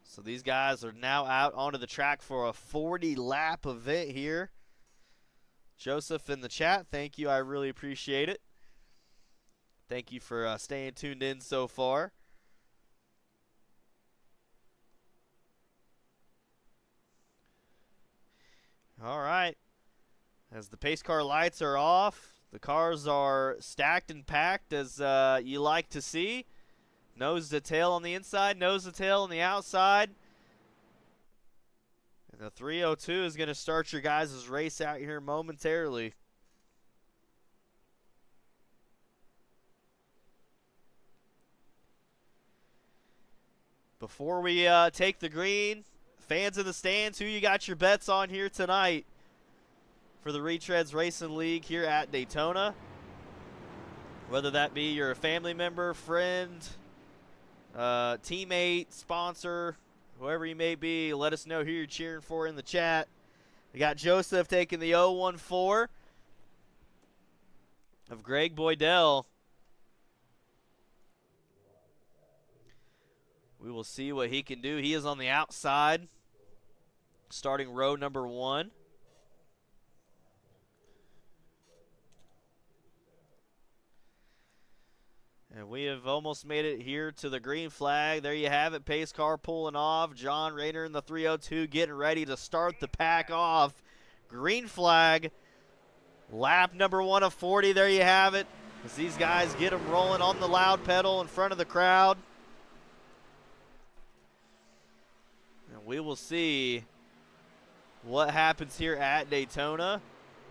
So these guys are now out onto the track for a 40-lap event here. Joseph in the chat, thank you. I really appreciate it. Thank you for staying tuned in so far. All right. As the pace car lights are off, the cars are stacked and packed as you like to see. Nose to tail on the inside, nose to tail on the outside. And the 302 is going to start your guys' race out here momentarily. Before we take the green, fans in the stands, who you got your bets on here tonight for the Retreads Racing League here at Daytona? Whether that be your family member, friend, teammate, sponsor, whoever you may be, let us know who you're cheering for in the chat. We got Joseph taking the 014 of Greg Boydell. We will see what he can do. He is on the outside, starting row number 1. And we have almost made it here to the green flag. There you have it. Pace car pulling off. John Rayner in the 302 getting ready to start the pack off. Green flag. Lap number 1 of 40. There you have it. As these guys get them rolling on the loud pedal in front of the crowd. And we will see what happens here at Daytona.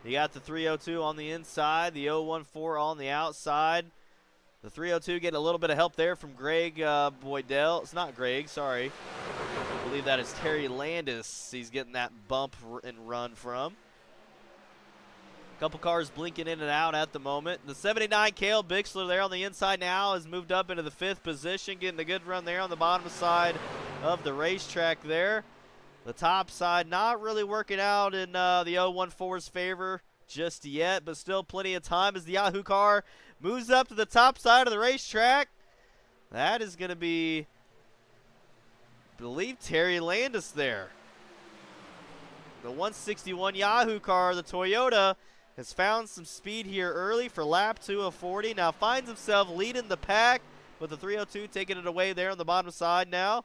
You got the 302 on the inside. The 014 on the outside. The 302 getting a little bit of help there from Greg Boydell. It's not Greg, sorry. I believe that is Terry Landis. He's getting that bump and run from. A couple cars blinking in and out at the moment. The 79 Cale Bixler there on the inside now has moved up into the 5th position, getting a good run there on the bottom side of the racetrack there. The top side not really working out in the 014's favor just yet, but still plenty of time as the Yahoo car moves up to the top side of the racetrack. That is going to be, I believe, Terry Landis there. The 161 Yahoo car, the Toyota, has found some speed here early for lap 2 of 40. Now finds himself leading the pack, with the 302 taking it away there on the bottom side now.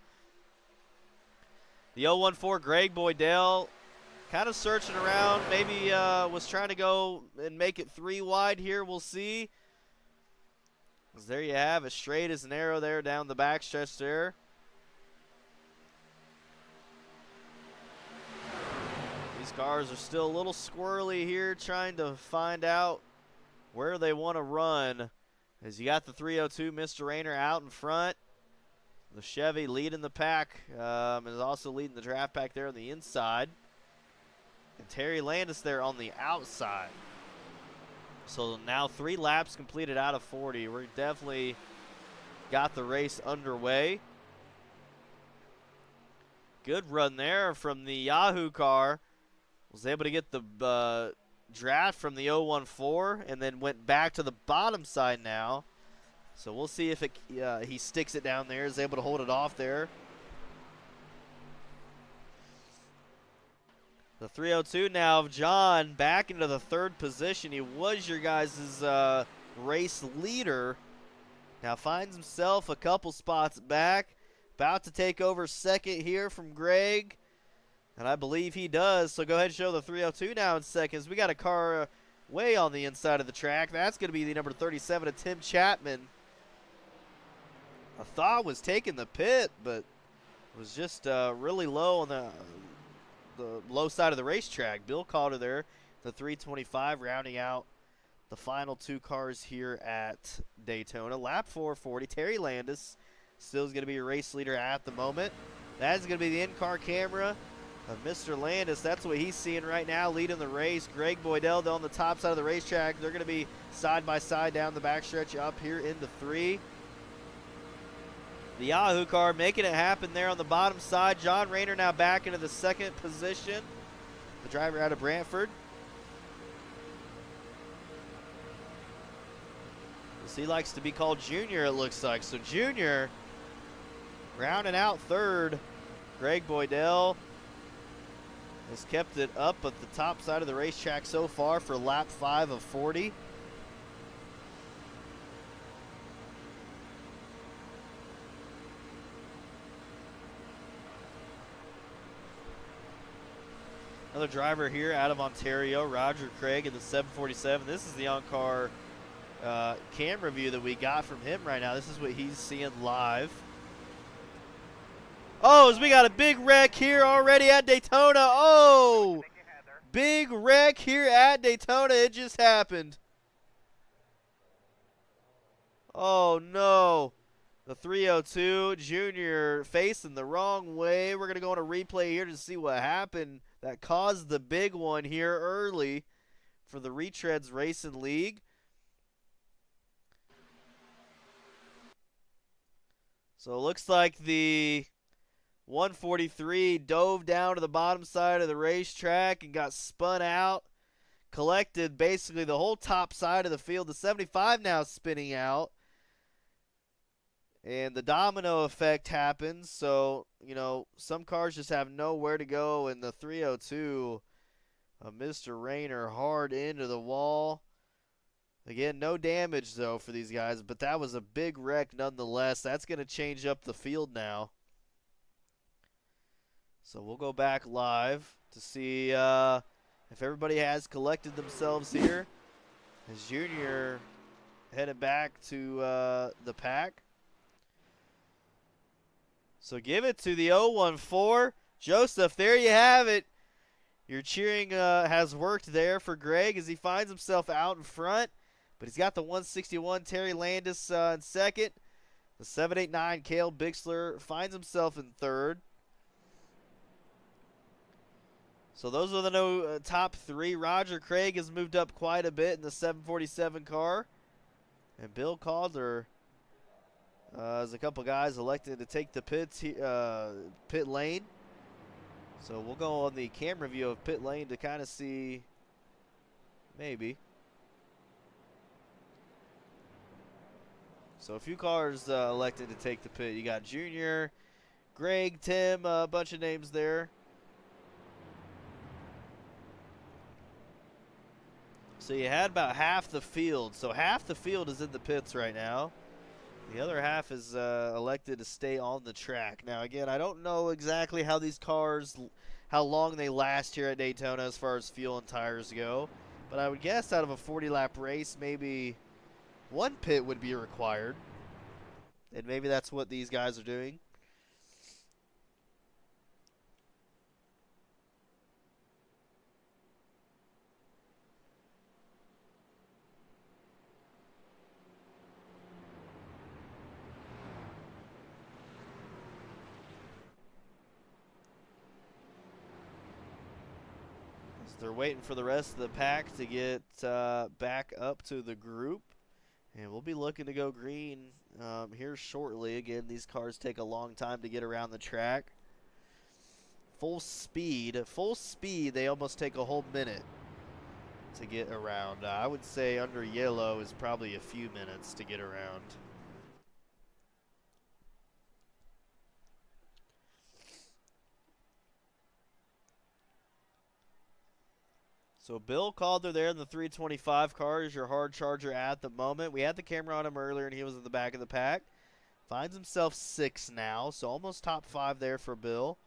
The 014 Greg Boydell kind of searching around, maybe was trying to go and make it 3 wide here. We'll see. As there you have it, straight as an arrow there down the backstretch there. These cars are still a little squirrely here, trying to find out where they want to run. As you got the 302, Mr. Rayner out in front. The Chevy leading the pack, and is also leading the draft pack there on the inside. And Terry Landis there on the outside. So now 3 laps completed out of 40. We're definitely got the race underway. Good run there from the Yahoo car. Was able to get the draft from the 014 and then went back to the bottom side now. So we'll see if he sticks it down there, is able to hold it off there. The 302 now of John back into the 3rd position. He was your guys' race leader. Now finds himself a couple spots back. About to take over 2nd here from Greg. And I believe he does. So go ahead and show the 302 now in seconds. We got a car way on the inside of the track. That's going to be the number 37 of Tim Chapman. I thought was taking the pit, but was just really low on the low side of the racetrack. Bill Calder there, the 325, rounding out the final 2 cars here at Daytona. Lap 440, Terry Landis still is going to be your race leader at the moment. That is going to be the in-car camera of Mr. Landis. That's what he's seeing right now, leading the race. Greg Boydell on the top side of the racetrack. They're going to be side by side down the backstretch up here into 3. The Yahoo car making it happen there on the bottom side. John Rayner now back into the 2nd position. The driver out of Brantford. He likes to be called Junior, it looks like. So Junior rounding out 3rd. Greg Boydell has kept it up at the top side of the racetrack so far for lap 5 of 40. Another driver here out of Ontario, Roger Craig in the 747. This is the on-car camera view that we got from him right now. This is what he's seeing live. Oh, as we got a big wreck here already at Daytona. Oh, big wreck here at Daytona. It just happened. Oh, no. The 302, Junior facing the wrong way. We're going to go on a replay here to see what happened that caused the big one here early for the Retreads Racing League. So it looks like the 143 dove down to the bottom side of the racetrack and got spun out, collected basically the whole top side of the field. The 75 now spinning out. And the domino effect happens, so, you know, some cars just have nowhere to go, and the 302, Mr. Rayner hard into the wall. Again, no damage, though, for these guys, but that was a big wreck nonetheless. That's going to change up the field now. So we'll go back live to see if everybody has collected themselves here. As Junior headed back to the pack. So give it to the 014. Joseph, there you have it. Your cheering has worked there for Greg as he finds himself out in front. But he's got the 161 Terry Landis in second. The 789 Cale Bixler finds himself in third. So those are the top three. Roger Craig has moved up quite a bit in the 747 car. And Bill Calder, as a couple guys elected to take the pit lane. So we'll go on the camera view of pit lane to kind of see, maybe. So a few cars elected to take the pit. You got Junior, Greg, Tim, a bunch of names there. So you had about half the field. So half the field is in the pits right now. The other half is elected to stay on the track. Now, again, I don't know exactly how these cars, how long they last here at Daytona as far as fuel and tires go. But I would guess out of a 40-lap race, maybe one pit would be required. And maybe that's what these guys are doing. They're waiting for the rest of the pack to get back up to the group. And we'll be looking to go green here shortly. Again, these cars take a long time to get around the track. Full speed, they almost take a whole minute to get around. I would say under yellow is probably a few minutes to get around. So Bill Calder there in the 325 car is your hard charger at the moment. We had the camera on him earlier, and he was in the back of the pack. Finds himself 6th now, so almost top 5 there for Bill.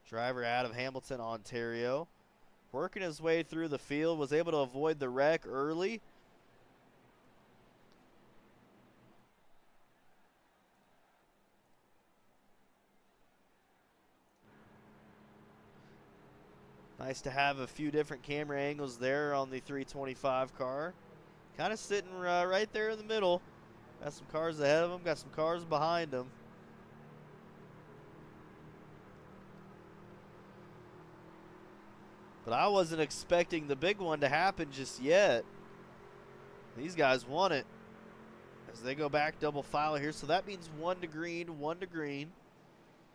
Driver out of Hamilton, Ontario. Working his way through the field, was able to avoid the wreck early. Nice to have a few different camera angles there on the 325 car. Kind of sitting right there in the middle. Got some cars ahead of him, got some cars behind him. But I wasn't expecting the big one to happen just yet. These guys want it as they go back double file here. So that means 1 to green, 1 to green.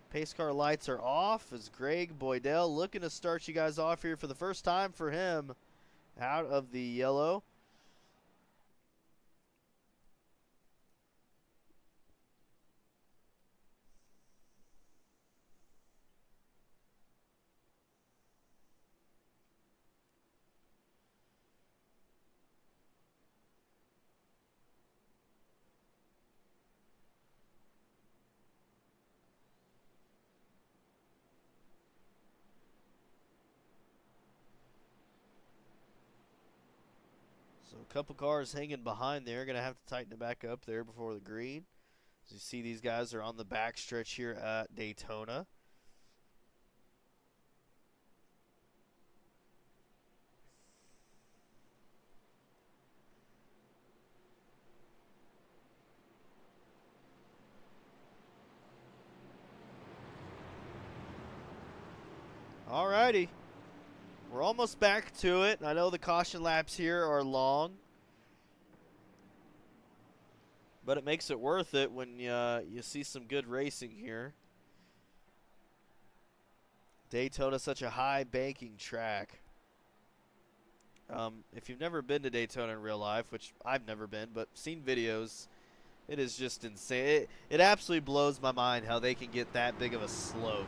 Pace car lights are off as Greg Boydell looking to start you guys off here for the first time for him out of the yellow. So a couple cars hanging behind there. Going to have to tighten it back up there before the green. As you see, these guys are on the back stretch here at Daytona. Alrighty. We're almost back to it. I know the caution laps here are long, but it makes it worth it when you see some good racing here. Daytona's such a high banking track. If you've never been to Daytona in real life, which I've never been, but seen videos, it is just insane. It absolutely blows my mind how they can get that big of a slope.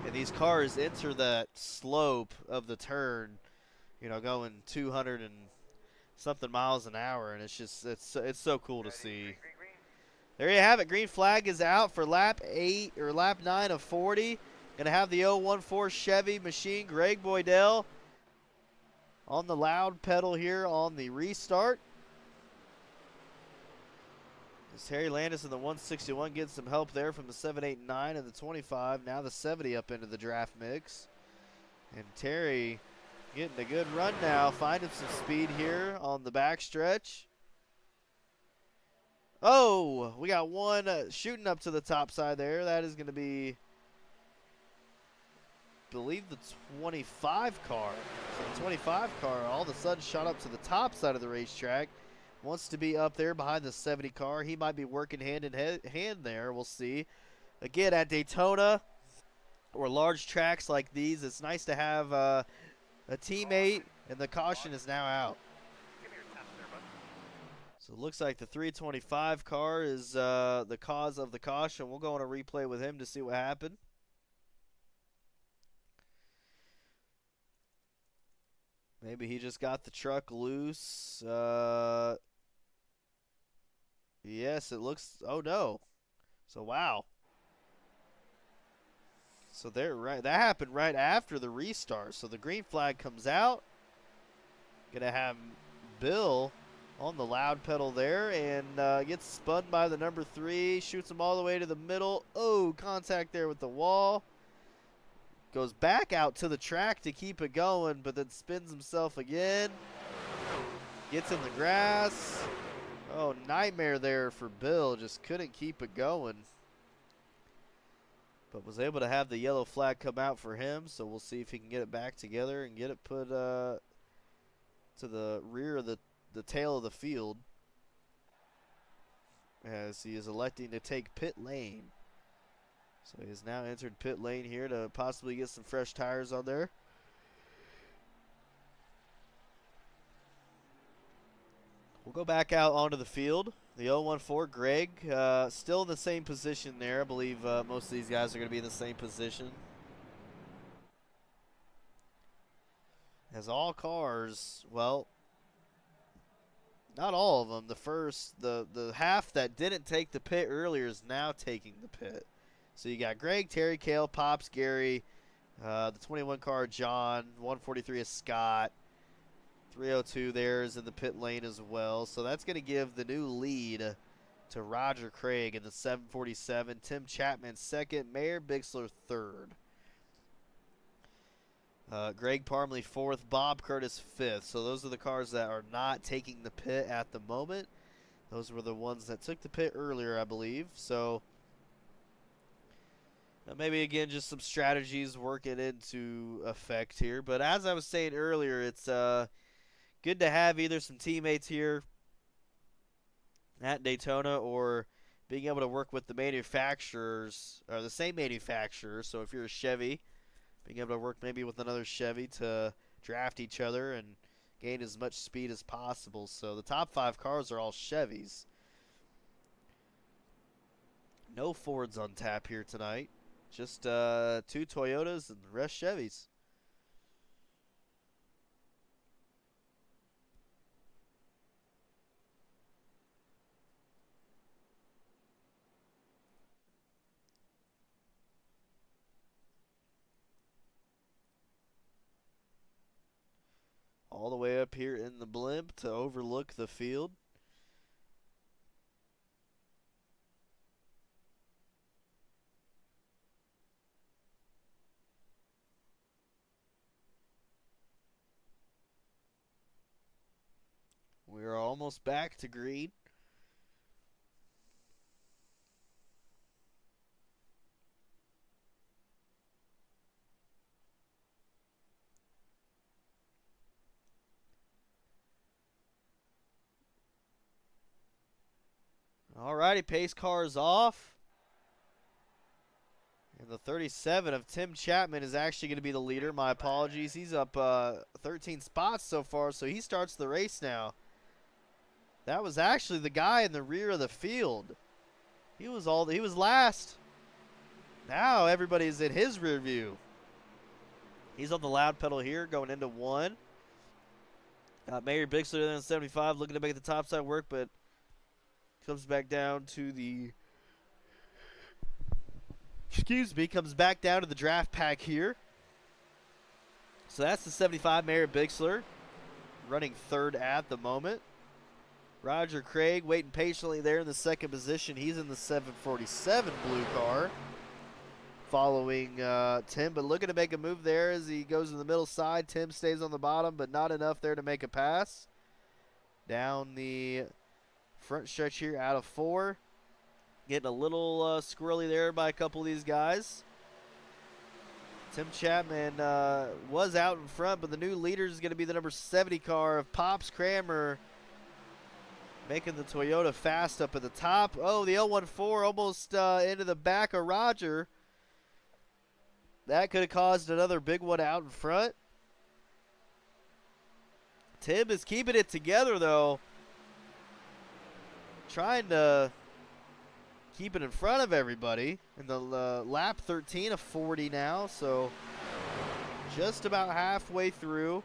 And these cars enter that slope of the turn, you know, going 200 and something miles an hour, and it's so cool to see. There you have it. Green flag is out for lap 9 of 40. Gonna have the 014 Chevy machine, Greg Boydell, on the loud pedal here on the restart. As Terry Landis in the 161 gets some help there from the 789 and the 25. Now the 70 up into the draft mix. And Terry getting a good run now, finding some speed here on the backstretch. Oh, we got one shooting up to the top side there. That is going to be, I believe, the 25 car. So the 25 car all of a sudden shot up to the top side of the racetrack. Wants to be up there behind the 70 car. He might be working hand in hand there. We'll see. Again, at Daytona or large tracks like these, it's nice to have a teammate, and the caution is now out. So it looks like the 325 car is the cause of the caution. We'll go on a replay with him to see what happened. Maybe he just got the truck loose. Yes, it looks. Oh no. So wow. So they're right. That happened right after the restart. So the green flag comes out. Gonna have Bill on the loud pedal there, and gets spun by the number 3. Shoots him all the way to the middle. Oh, contact there with the wall. Goes back out to the track to keep it going, but then spins himself again. Gets in the grass. Oh, nightmare there for Bill. Just couldn't keep it going. But was able to have the yellow flag come out for him, so we'll see if he can get it back together and get it put to the rear of the tail of the field, as he is electing to take pit lane. So he has now entered pit lane here to possibly get some fresh tires on there. We'll go back out onto the field. The 014 Greg, still in the same position there. I believe most of these guys are going to be in the same position. As all cars, well, not all of them. The half that didn't take the pit earlier is now taking the pit. So you got Greg, Terry, Cale, Pops, Gary, the 21 car, John, 143 is Scott. 302 there is in the pit lane as well. So that's going to give the new lead to Roger Craig in the 747. Tim Chapman second. Mayor Bixler third. Greg Parmley fourth. Bob Curtis fifth. So those are the cars that are not taking the pit at the moment. Those were the ones that took the pit earlier, I believe. So maybe, again, just some strategies working into effect here. But as I was saying earlier, it's good to have either some teammates here at Daytona or being able to work with the manufacturers, or the same manufacturer. So if you're a Chevy, being able to work maybe with another Chevy to draft each other and gain as much speed as possible. So the top 5 cars are all Chevys. No Fords on tap here tonight. Just 2 Toyotas and the rest Chevys. All the way up here in the blimp to overlook the field. We are almost back to green. Alrighty, pace car is off. And the 37 of Tim Chapman is actually going to be the leader. My apologies. He's up 13 spots so far, so he starts the race now. That was actually the guy in the rear of the field. He was last. Now everybody's in his rear view. He's on the loud pedal here going into 1. Mayer Bixler there in 75 looking to make the top side work, but comes back down to the comes back down to the draft pack here. So that's the 75 Mayer Bixler running third at the moment. Roger Craig waiting patiently there in the second position. He's in the 747 blue car following Tim, but looking to make a move there as he goes to the middle side. Tim stays on the bottom, but not enough there to make a pass. Down the front stretch here out of 4. Getting a little squirrely there by a couple of these guys. Tim Chapman was out in front, but the new leader is going to be the number 70 car of Pops Kramer, making the Toyota fast up at the top. Oh, the 014 almost into the back of Roger. That could have caused another big one out in front. Tim is keeping it together, though. Trying to keep it in front of everybody. In the lap 13 of 40 now, so just about halfway through.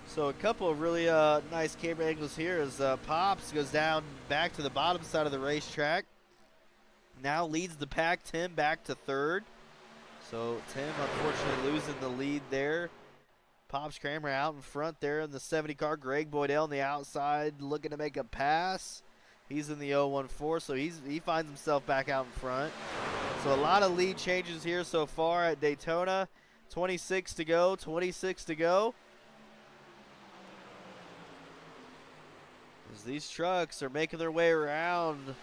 So a couple of really nice camera angles here as Pops goes down back to the bottom side of the racetrack. Now leads the pack. Tim back to third. So Tim unfortunately losing the lead there. Pops Kramer out in front there in the 70 car. Greg Boydell on the outside looking to make a pass. He's in the 014, so he finds himself back out in front. So a lot of lead changes here so far at Daytona. 26 to go, 26 to go. As these trucks are making their way around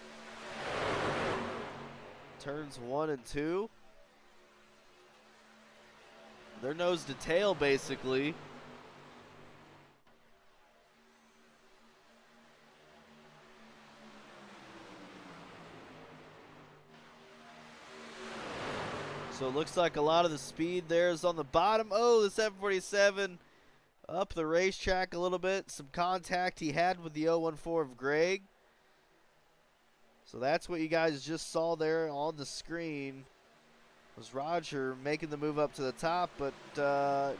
turns 1 and 2. They're nose to tail, basically. So it looks like a lot of the speed there is on the bottom. Oh, the 747 up the racetrack a little bit. Some contact he had with the 014 of Greg. So that's what you guys just saw there on the screen. Was Roger making the move up to the top, but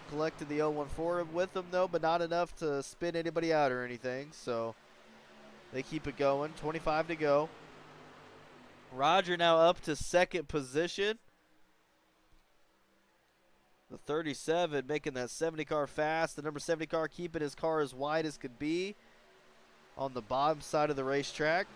collected the 014 with him, though, but not enough to spin anybody out or anything. So they keep it going. 25 to go. Roger now up to second position. The 37 making that 70 car fast. The number 70 car keeping his car as wide as could be on the bottom side of the racetrack.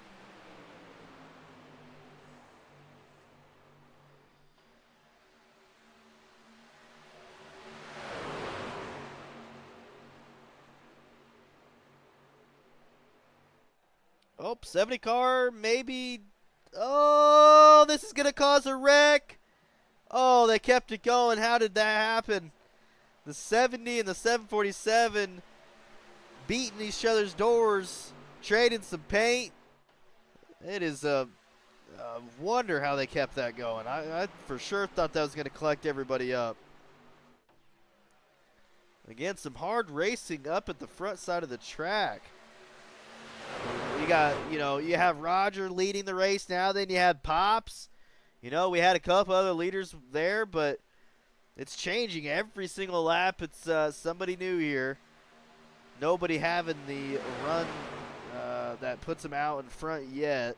Oh, 70 car, maybe. Oh, this is going to cause a wreck. Oh, they kept it going. How did that happen? The 70 and the 747 beating each other's doors, trading some paint. It is a wonder how they kept that going. I for sure thought that was going to collect everybody up. Again, some hard racing up at the front side of the track. You got, you have Roger leading the race now. Then you have Pops. We had a couple other leaders there, but it's changing every single lap. It's somebody new here. Nobody having the run that puts them out in front yet.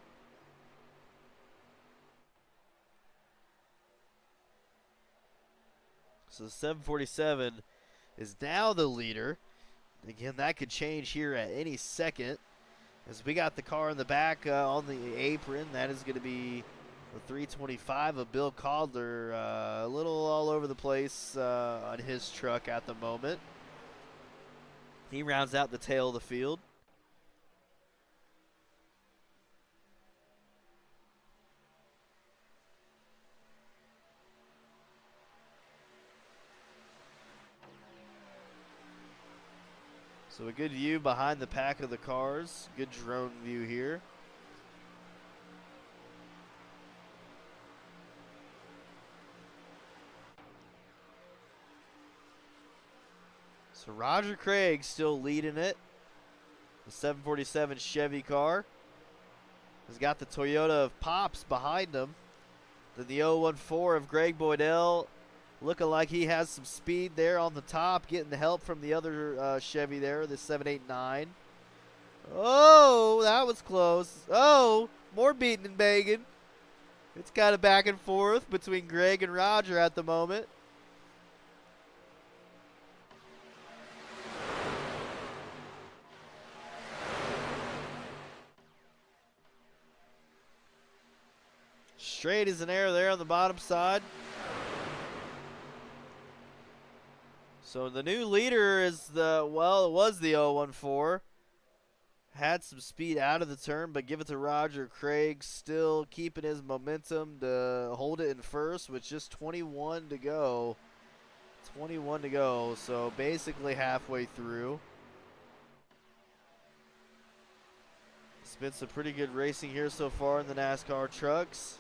So the 747 is now the leader. Again, that could change here at any second. As we got the car in the back on the apron, that is going to be the 325 of Bill Codler. A little all over the place on his truck at the moment. He rounds out the tail of the field. So a good view behind the pack of the cars. Good drone view here. So Roger Craig still leading it. The 747 Chevy car has got the Toyota of Pops behind him. Then the 014 of Greg Boydell, looking like he has some speed there on the top, getting the help from the other Chevy there, the 789. Oh, that was close. Oh, more beating and banging. It's kind of back and forth between Greg and Roger at the moment. Straight as an arrow there on the bottom side. So the new leader is it was the 014. Had some speed out of the turn, but give it to Roger Craig, still keeping his momentum to hold it in first with just 21 to go. 21 to go, so basically halfway through. It's been some pretty good racing here so far in the NASCAR trucks.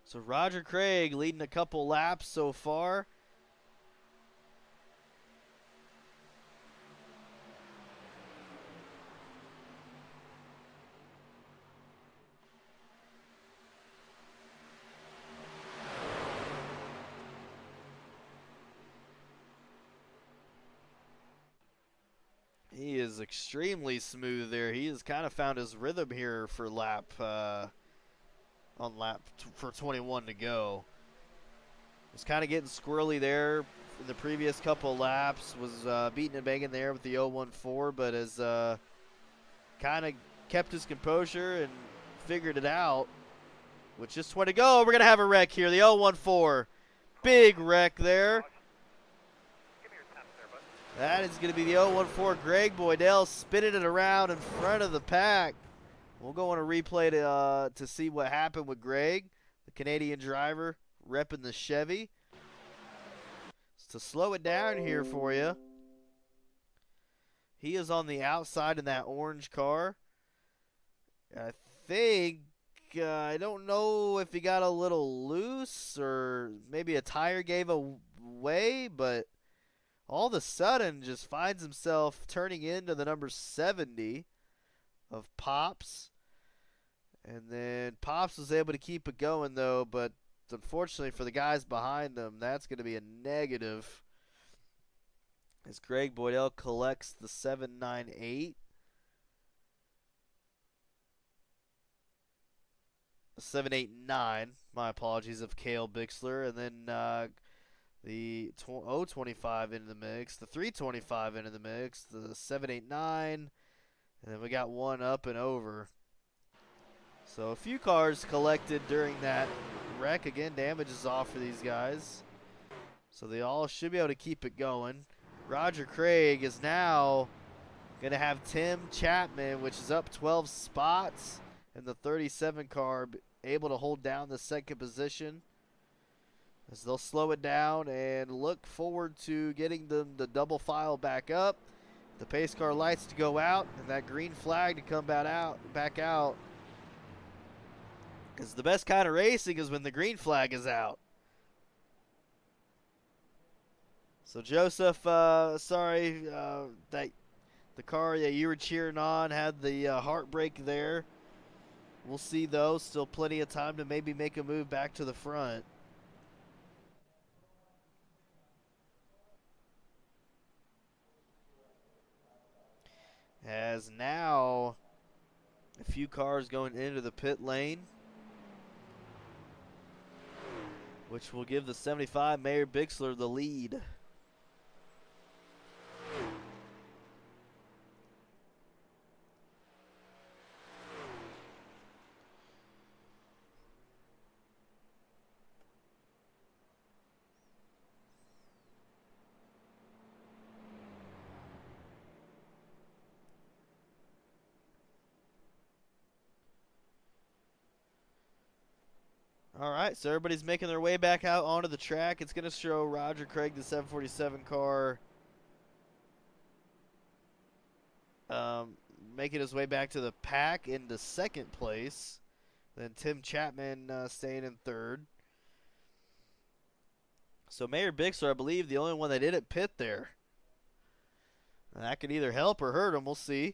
So Roger Craig leading a couple laps so far. He is extremely smooth there. He has kind of found his rhythm here for for 21 to go. Was kind of getting squirrely there in the previous couple laps. Was beating and banging there with the 014, but has kind of kept his composure and figured it out. With just 20 to go, we're going to have a wreck here. The 014, big wreck there. That is going to be the 014 Greg Boydell spinning it around in front of the pack. We'll go on a replay to see what happened with Greg, the Canadian driver, repping the Chevy. So to slow it down here for you, he is on the outside in that orange car. I think, I don't know if he got a little loose or maybe a tire gave away, but all of a sudden just finds himself turning into the number 70 of Pops. And then Pops was able to keep it going, though, but unfortunately for the guys behind them, that's going to be a negative as Greg Boydell collects the 798. The 789, my apologies, of Cale Bixler. And then the 025 into the mix, the 325 into the mix, the 789, and then we got one up and over. So a few cars collected during that wreck. Again, damage is off for these guys. So they all should be able to keep it going. Roger Craig is now going to have Tim Chapman, which is up 12 spots, in the 37 car, able to hold down the second position. As they'll slow it down and look forward to getting them the double file back up. The pace car lights to go out and that green flag to come back out. Because the best kind of racing is when the green flag is out. So Joseph, sorry that the car that you were cheering on had the heartbreak there. We'll see though, still plenty of time to maybe make a move back to the front. As now a few cars going into the pit lane. which will give the 75 Mayor Bixler the lead. All right, so everybody's making their way back out onto the track. It's going to show Roger Craig, the 747 car, making his way back to the pack into second place. Then Tim Chapman staying in third. So Mayor Bixler, I believe, the only one that didn't pit there. And that could either help or hurt him. We'll see.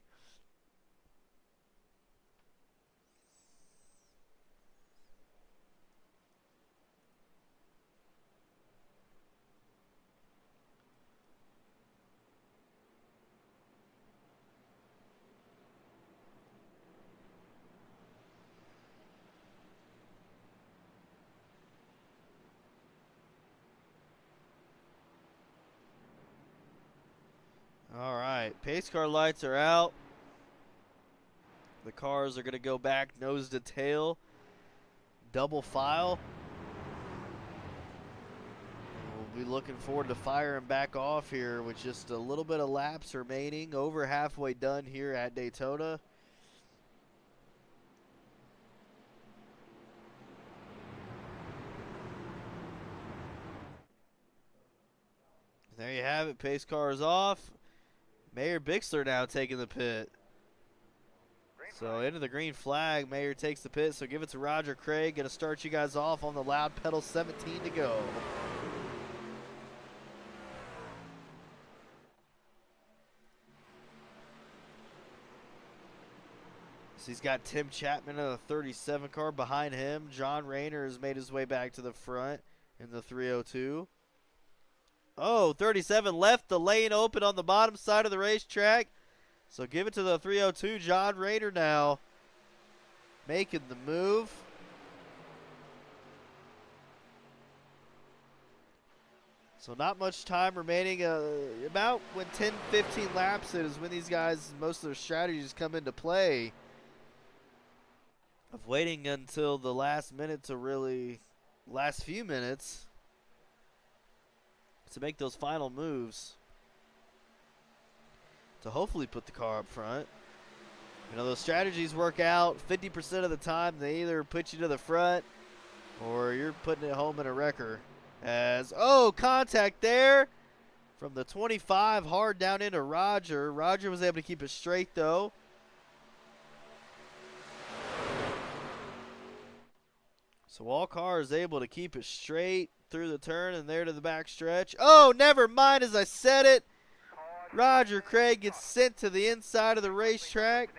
All right, pace car lights are out. The cars are going to go back nose to tail, double file. We'll be looking forward to firing back off here with just a little bit of laps remaining. Over halfway done here at Daytona. There you have it, pace car is off. Mayor Bixler now taking the pit. So into the green flag, Mayor takes the pit, so give it to Roger Craig. Gonna start you guys off on the loud pedal, 17 to go. So he's got Tim Chapman in the 37 car behind him. John Rayner has made his way back to the front in the 302. Oh, 37 left the lane open on the bottom side of the racetrack. So give it to the 302. John Rayner now making the move. So not much time remaining. About when 10, 15 laps is when these guys, most of their strategies come into play. Of waiting until the last minute to really, last few minutes, to make those final moves to hopefully put the car up front. You know, those strategies work out 50% of the time. They either put you to the front or you're putting it home in a wrecker. As, oh, contact there from the 25 hard down into Roger. Roger was able to keep it straight, though. So all cars able to keep it straight through the turn and there to the back stretch. Oh, never mind, as I said it. Roger Craig gets sent to the inside of the racetrack.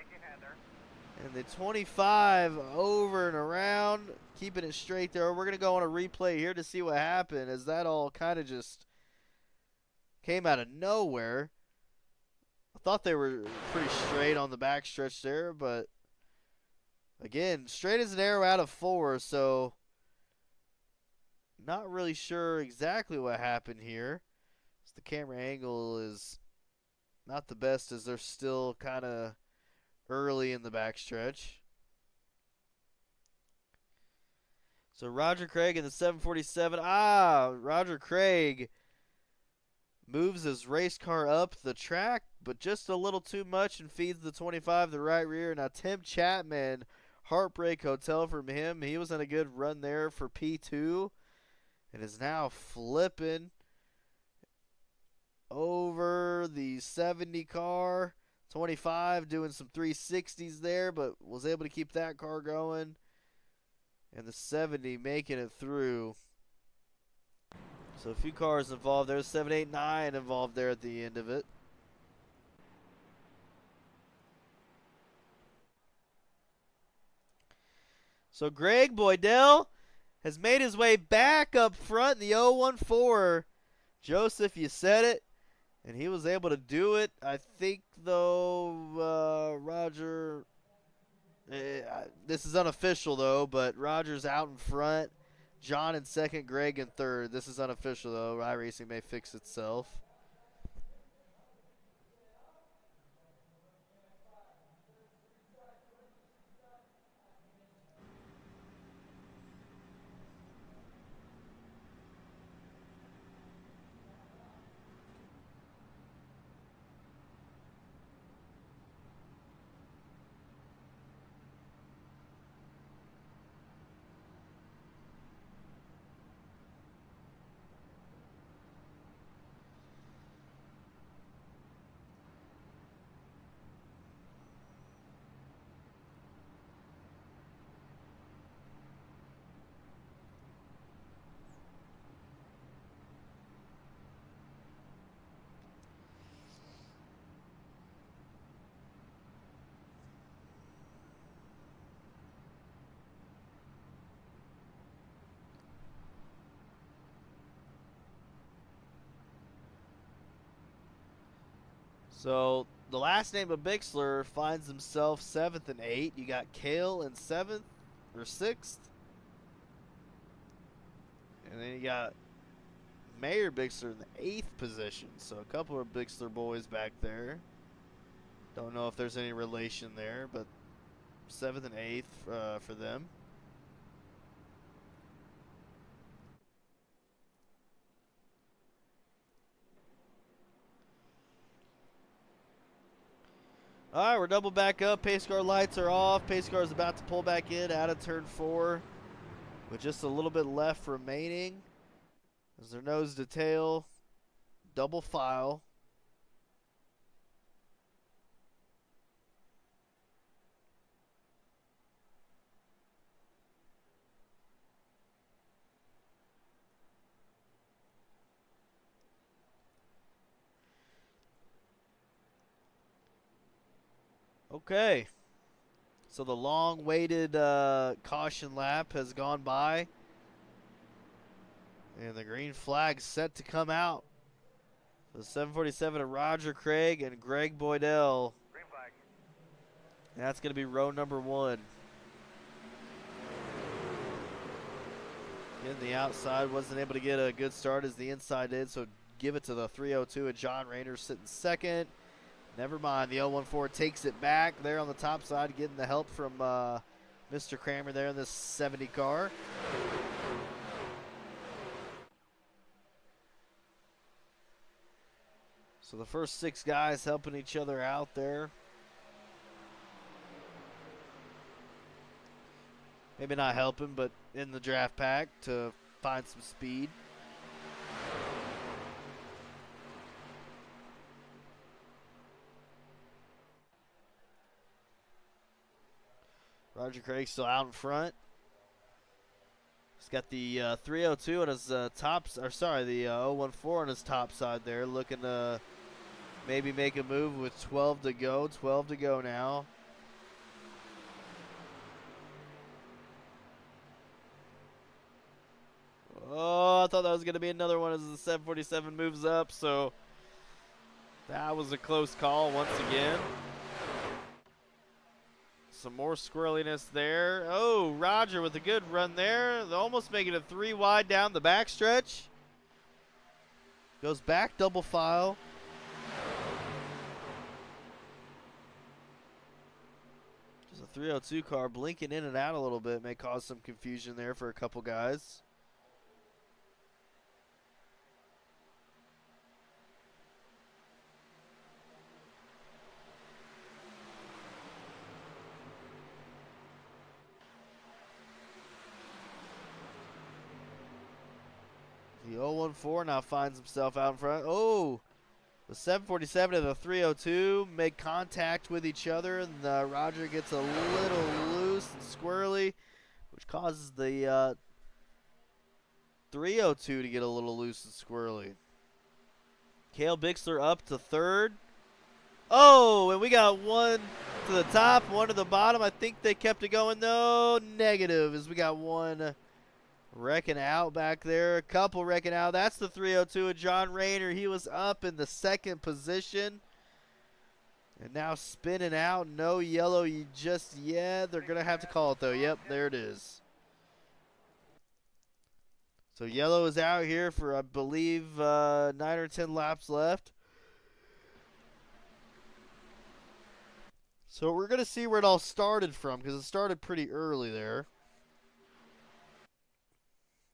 And the 25 over and around, keeping it straight there. We're going to go on a replay here to see what happened, as that all kind of just came out of nowhere. I thought they were pretty straight on the back stretch there, but again, straight as an arrow out of 4, so not really sure exactly what happened here. So the camera angle is not the best, as they're still kind of early in the backstretch. So Roger Craig in the 747. Roger Craig moves his race car up the track, but just a little too much, and feeds the 25 the right rear. Now Tim Chapman, Heartbreak Hotel from him. He was in a good run there for P2 and is now flipping over the 70 car. 25 doing some 360s there, but was able to keep that car going. And the 70 making it through. So a few cars involved there. 7, 8, 9 involved there at the end of it. So Greg Boydell has made his way back up front in the 014. Joseph, you said it. And he was able to do it. I think, though, Roger, this is unofficial, though, but Roger's out in front John in second, Greg in third. This is unofficial, though. iRacing may fix itself. So the last name of Bixler finds himself 7th and 8. You got Kale in 7th or 6th. And then you got Mayor Bixler in the 8th position. So a couple of Bixler boys back there. Don't know if there's any relation there, but 7th and 8th for them. All right, we're double back up. Pace car lights are off. Pace car is about to pull back in out of turn 4 with just a little bit left remaining. As their nose to tail, double file. Okay, so the long-awaited caution lap has gone by, and the green flag set to come out. The 747 of Roger Craig and Greg Boydell. Green flag. And that's going to be row number 1. Getting the outside, wasn't able to get a good start as the inside did, so give it to the 302 of John Rayner sitting second. Never mind, the 014 takes it back there on the top side, getting the help from Mr. Kramer there in this 70 car. So the first 6 guys helping each other out there. Maybe not helping, but in the draft pack to find some speed. Roger Craig still out in front. He's got the 302 on his the 014 on his top side there, looking to maybe make a move with 12 to go. 12 to go now. Oh, I thought that was going to be another one as the 747 moves up, so that was a close call once again. Some more squirreliness there. Oh, Roger with a good run there. They're almost making it 3 wide down the backstretch. Goes back double file. Just a 302 car blinking in and out a little bit. May cause some confusion there for a couple guys. The 014 now finds himself out in front. Oh, the 747 and the 302 make contact with each other, and Roger gets a little loose and squirrely, which causes the 302 to get a little loose and squirrely. Cale Bixler up to third. Oh, and we got one to the top, one to the bottom. I think they kept it going. No, negative, as we got one wrecking out back there. A couple wrecking out. That's the 302 of John Rayner. He was up in the second position. And now spinning out. No yellow just yet. They're going to have to call it, though. Yep, there it is. So yellow is out here for, I believe, 9 or 10 laps left. So we're going to see where it all started from, because it started pretty early there.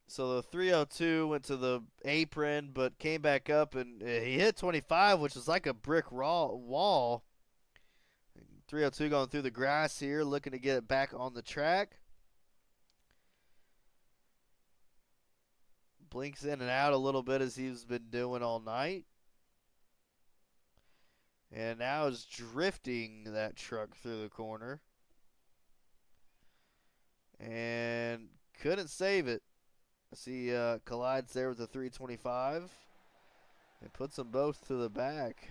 So the 302 went to the apron, but came back up, and he hit 25, which is like a brick wall. 302 going through the grass here, looking to get it back on the track. Blinks in and out a little bit as he's been doing all night. And now is drifting that truck through the corner. And couldn't save it. I see collides there with the 325. It puts them both to the back.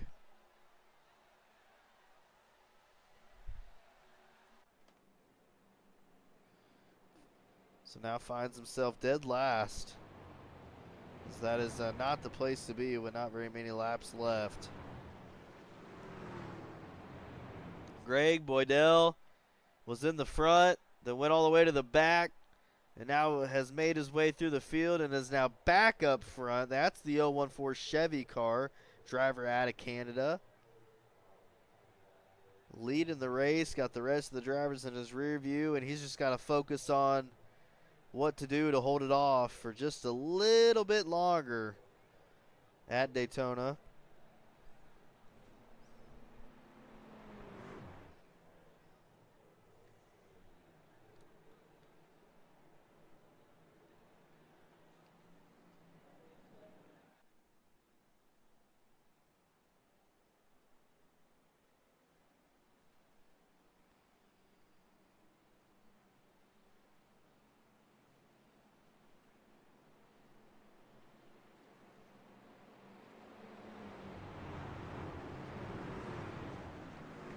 So now finds himself dead last. As that is not the place to be with not very many laps left. Greg Boydell was in the front, then went all the way to the back, and now has made his way through the field and is now back up front. That's the 014 Chevy car, driver out of Canada. Leading the race, got the rest of the drivers in his rear view, and he's just got to focus on what to do to hold it off for just a little bit longer at Daytona.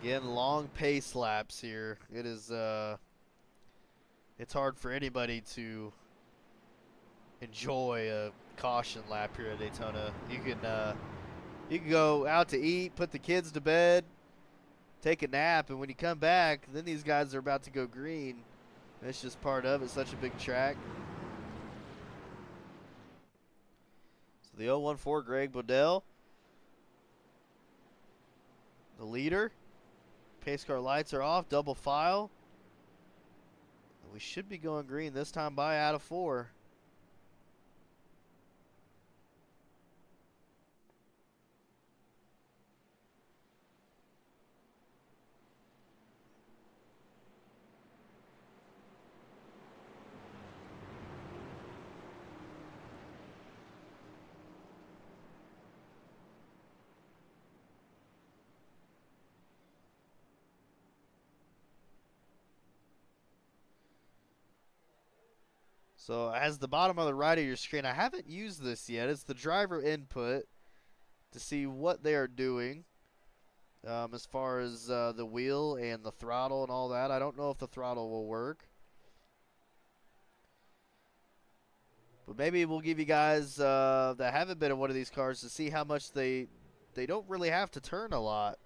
Again, long pace laps here. It is it's hard for anybody to enjoy a caution lap here at Daytona. You can go out to eat, put the kids to bed, take a nap, and when you come back, then these guys are about to go green. It's just part of it. Such a big track. So the 014 Greg Boydell, the leader. Pace car lights are off, double file. We should be going green this time by out of 4. So as the bottom of the right of your screen, I haven't used this yet. It's the driver input to see what they are doing as far as the wheel and the throttle and all that. I don't know if the throttle will work. But maybe we'll give you guys that haven't been in one of these cars to see how much they don't really have to turn a lot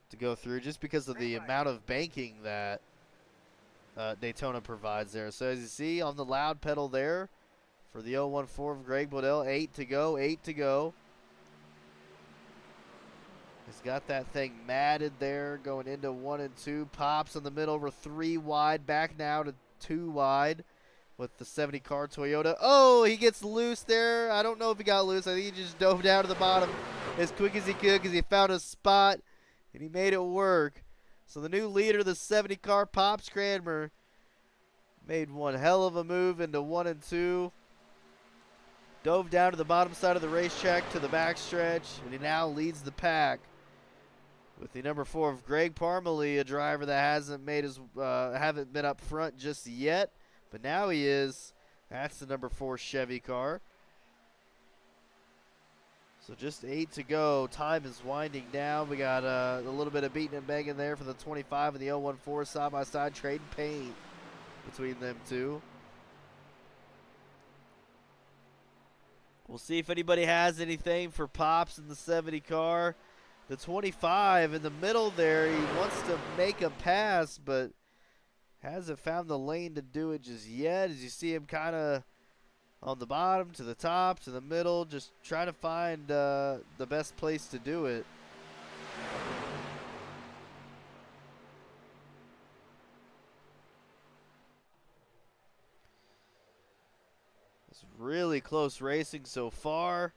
to go through just because of the amount of banking that Daytona provides there. So as you see on the loud pedal there for the 014 of Greg Boydell, 8 to go, 8 to go. He's got that thing matted there going into 1 and 2. Pops in the middle over 3 wide, back now to 2 wide with the 70 car Toyota. Oh, he gets loose there. I don't know if he got loose. I think he just dove down to the bottom as quick as he could because he found a spot and he made it work. So the new leader, the 70 car Pops Cranmer, made one hell of a move into 1 and 2. Dove down to the bottom side of the racetrack to the backstretch, and he now leads the pack with the number 4 of Greg Parmalee, a driver that hasn't made his haven't been up front just yet, but now he is. That's the number 4 Chevy car. So just 8 to go. Time is winding down. We got a little bit of beating and banging there for the 25 and the 014 side by side, trading paint between them two. We'll see if anybody has anything for Pops in the 70 car. The 25 in the middle there, he wants to make a pass, but hasn't found the lane to do it just yet. As you see him kind of on the bottom to the top to the middle, just trying to find the best place to do it. It's really close racing so far.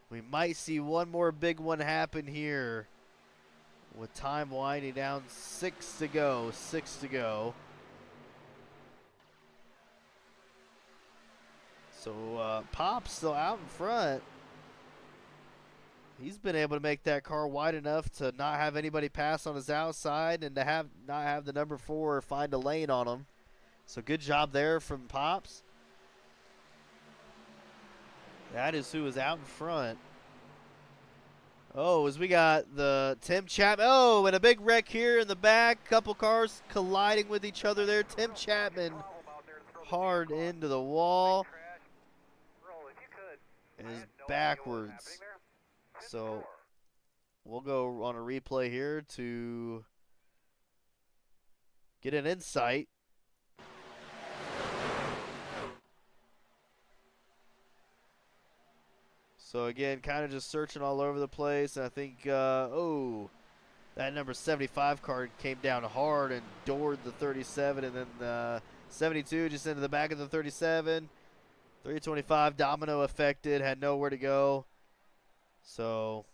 We might see one more big one happen here with time winding down. 6 to go. So Pop's still out in front. He's been able to make that car wide enough to not have anybody pass on his outside and to not have the number 4 find a lane on him. So good job there from Pops. That is who is out in front. Oh, as we got the Tim Chapman. Oh, and a big wreck here in the back. Couple cars colliding with each other there. Tim Chapman hard into the wall. And is backwards. So we'll go on a replay here to get an insight. So again, kind of just searching all over the place. And I think, that number 75 car came down hard and doored the 37. And then the 72 just into the back of the 37. 325 domino affected, had nowhere to go. So,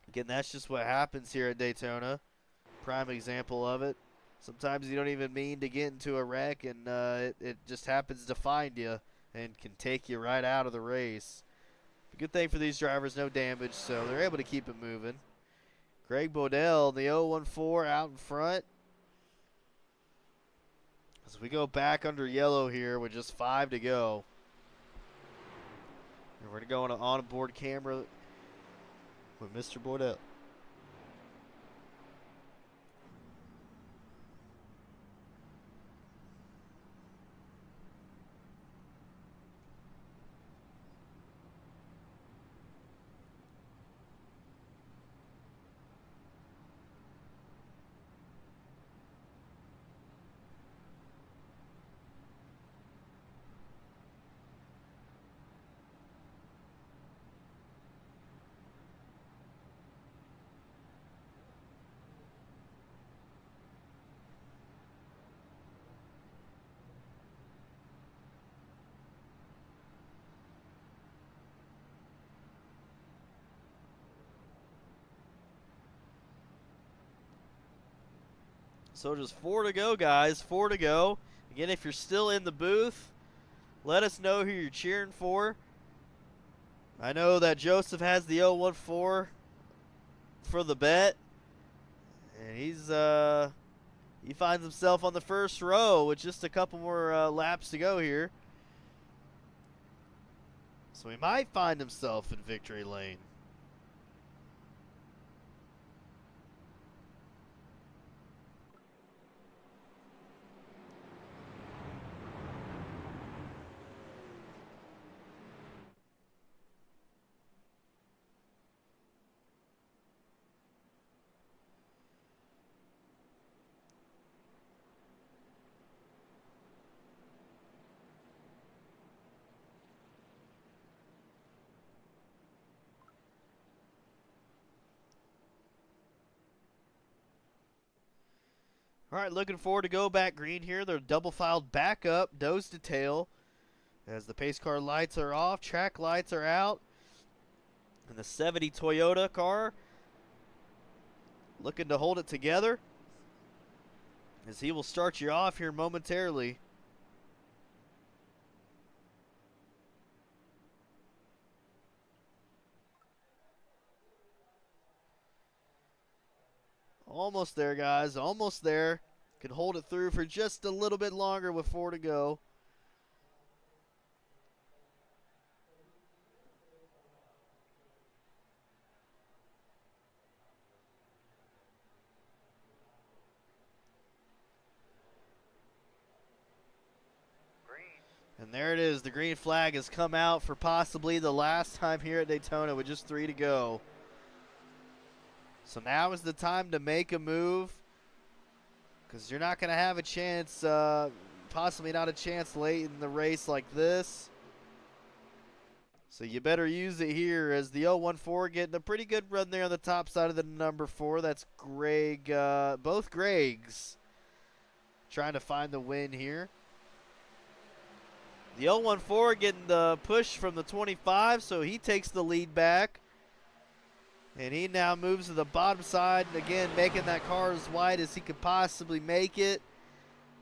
again, that's just what happens here at Daytona. Prime example of it. Sometimes you don't even mean to get into a wreck, and it just happens to find you and can take you right out of the race. Good thing for these drivers, no damage, so they're able to keep it moving. Greg Bodell, the 014 out in front. As we go back under yellow here with just 5 to go. And we're going to go on an onboard camera with Mr. Bodell. So just 4 to go, guys. 4 to go. Again, if you're still in the booth, let us know who you're cheering for. I know that Joseph has the 014 for the bet. And he finds himself on the first row with just a couple more laps to go here. So he might find himself in victory lane. All right, looking forward to go back green here. They're double filed back up, nose to tail. As the pace car lights are off, track lights are out. And the 70 Toyota car looking to hold it together as he will start you off here momentarily. Almost there, guys. Almost there. Can hold it through for just a little bit longer with 4 to go. And there it is. The green flag has come out for possibly the last time here at Daytona with just 3 to go. So now is the time to make a move, because you're not going to have a chance possibly not a chance late in the race like this. So you better use it here as the 014 getting a pretty good run there on the top side of the number 4. That's Greg, both Gregs trying to find the win here. The 014 getting the push from the 25, so he takes the lead back. And he now moves to the bottom side, and again, making that car as wide as he could possibly make it,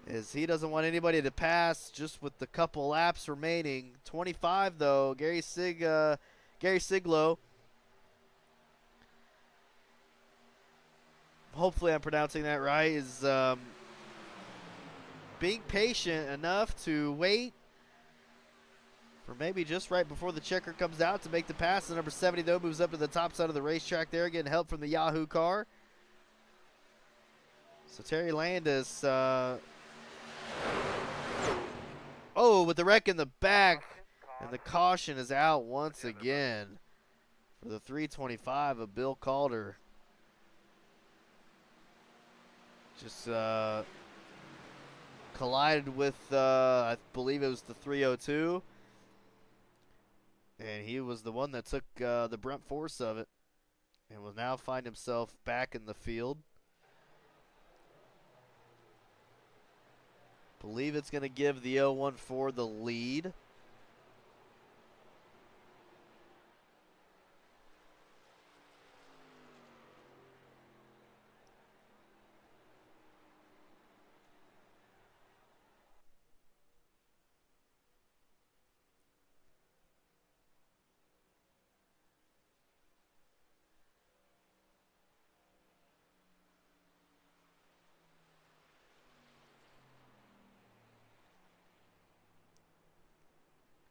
as he doesn't want anybody to pass just with the couple laps remaining. 25, though, Gary Siglo. Hopefully I'm pronouncing that right, is being patient enough to wait for maybe just right before the checker comes out to make the pass. The number 70, though, moves up to the top side of the racetrack there, getting help from the Yahoo car. So Terry Landis, with the wreck in the back, and the caution is out once again for the 325 of Bill Calder. Just collided with, I believe it was the 302. And he was the one that took the brunt force of it, and will now find himself back in the field. Believe it's going to give the 014 the lead.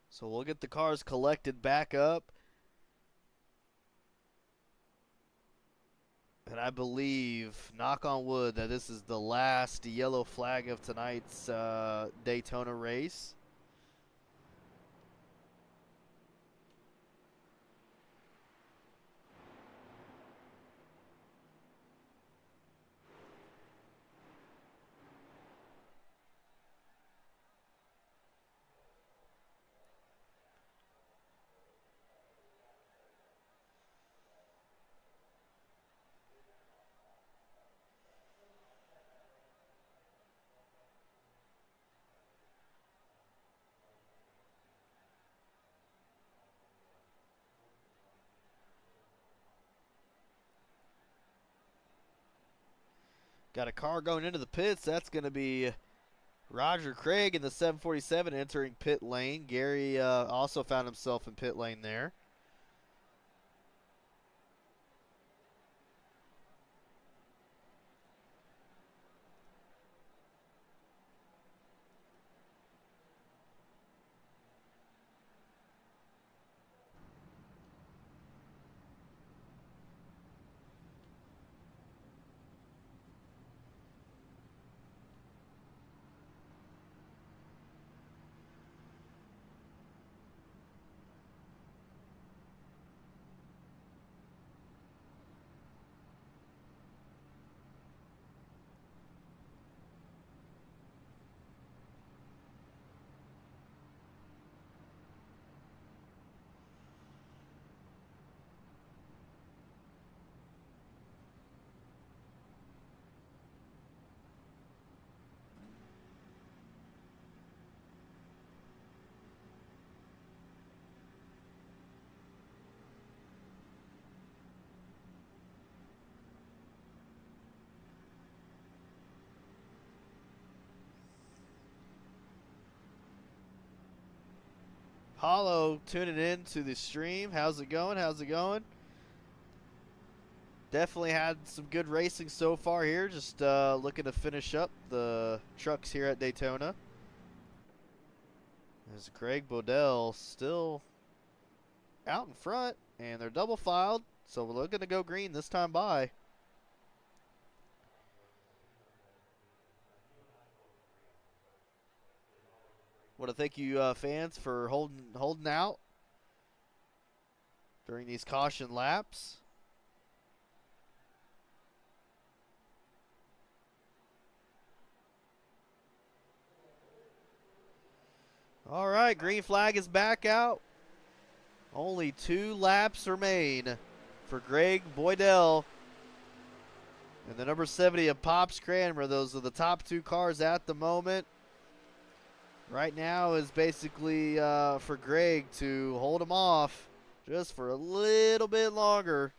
So we'll get the cars collected back up. And I believe, knock on wood, that this is the last yellow flag of tonight's Daytona race. Got a car going into the pits. That's going to be Roger Craig in the 747 entering pit lane. Gary also found himself in pit lane there. Paulo tuning in to the stream. How's it going? How's it going? Definitely had some good racing so far here. Just looking to finish up the trucks here at Daytona. There's Greg Bodell still out in front, and they're double filed, so we're looking to go green this time by. Want to thank you fans for holding out during these caution laps. All right, green flag is back out. Only 2 laps remain for Greg Boydell and the number 70 of Pops Cranmer. Those are the top 2 cars at the moment. Right now is basically for Greg to hold him off just for a little bit longer.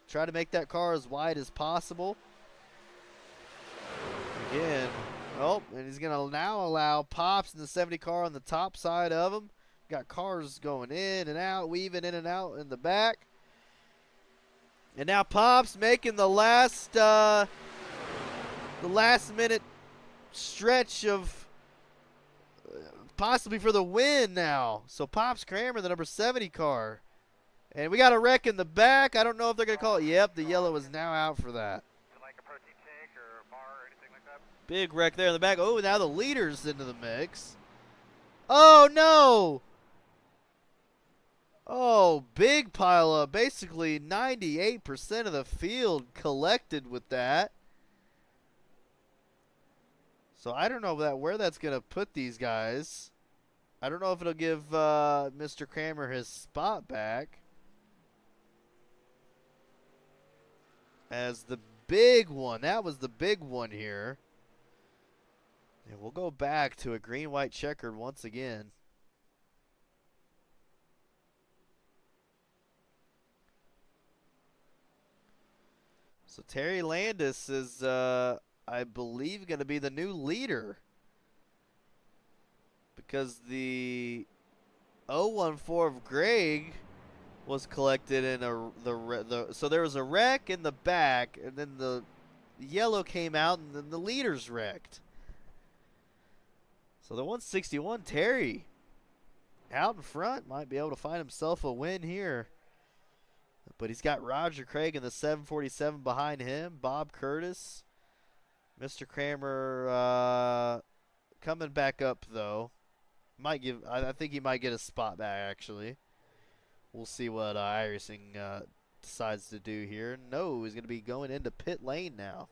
Try to make that car as wide as possible. Again, oh, and he's going to now allow Pops in the 70 car on the top side of him. Got cars going in and out, weaving in and out in the back. And now Pops making the last minute stretch of possibly for the win now. So Pops Cranmer, the number 70 car. And we got a wreck in the back. I don't know if they're going to call it. Yep, the yellow is now out for that. Like a protein shake or a bar or anything like that? Big wreck there in the back. Oh, now the leader's into the mix. Oh, no. Oh, big pile up. Basically 98% of the field collected with that. So I don't know where that's going to put these guys. I don't know if it'll give Mr. Cranmer his spot back. As the big one. That was the big one here. And we'll go back to a green-white checkered once again. So Terry Landis is, I believe, going to be the new leader. Because the 014 of Greg was collected in so there was a wreck in the back, and then the yellow came out, and then the leader's wrecked. So the 161 Terry out in front might be able to find himself a win here. But he's got Roger Craig in the 747 behind him. Bob Curtis. Mr. Cranmer coming back up, though. I think he might get a spot back, actually. We'll see what iRacing decides to do here. No, he's going to be going into pit lane now.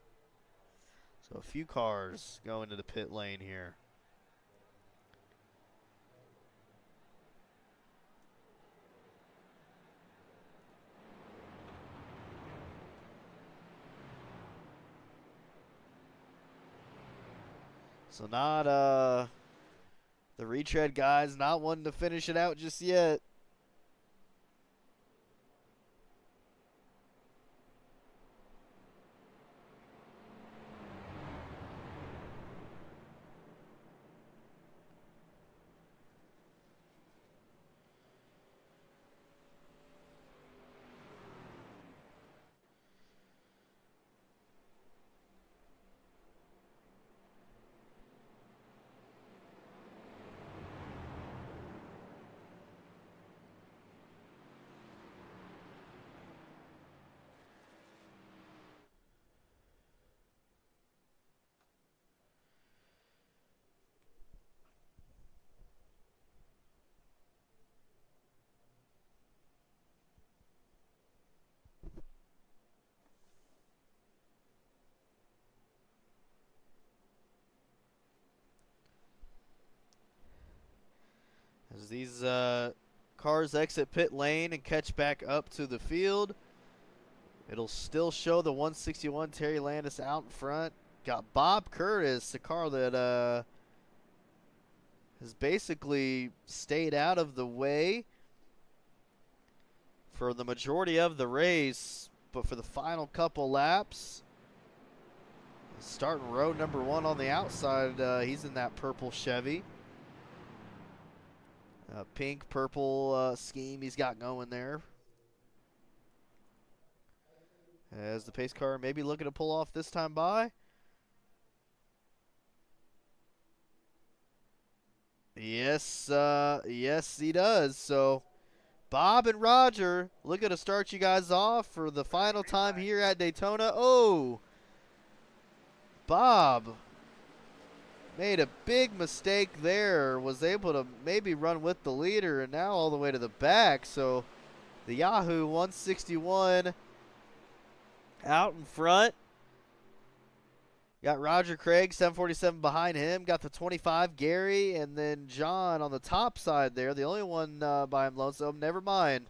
So a few cars going into the pit lane here. So not the retread guys not wanting to finish it out just yet. As these cars exit pit lane and catch back up to the field, it'll still show the 161 Terry Landis out in front. Got Bob Curtis, a car that has basically stayed out of the way for the majority of the race, but for the final couple laps, starting row number 1 on the outside, he's in that purple Chevy. Pink, purple scheme he's got going there. As the pace car maybe looking to pull off this time by. Yes, yes he does. So Bob and Roger looking to start you guys off for the final time here at Daytona. Oh, Bob made a big mistake there, was able to maybe run with the leader, and now all the way to the back. So the Yahoo 161 out in front. Got Roger Craig, 747 behind him. Got the 25, Gary, and then John on the top side there. The only one by him lonesome. Never mind.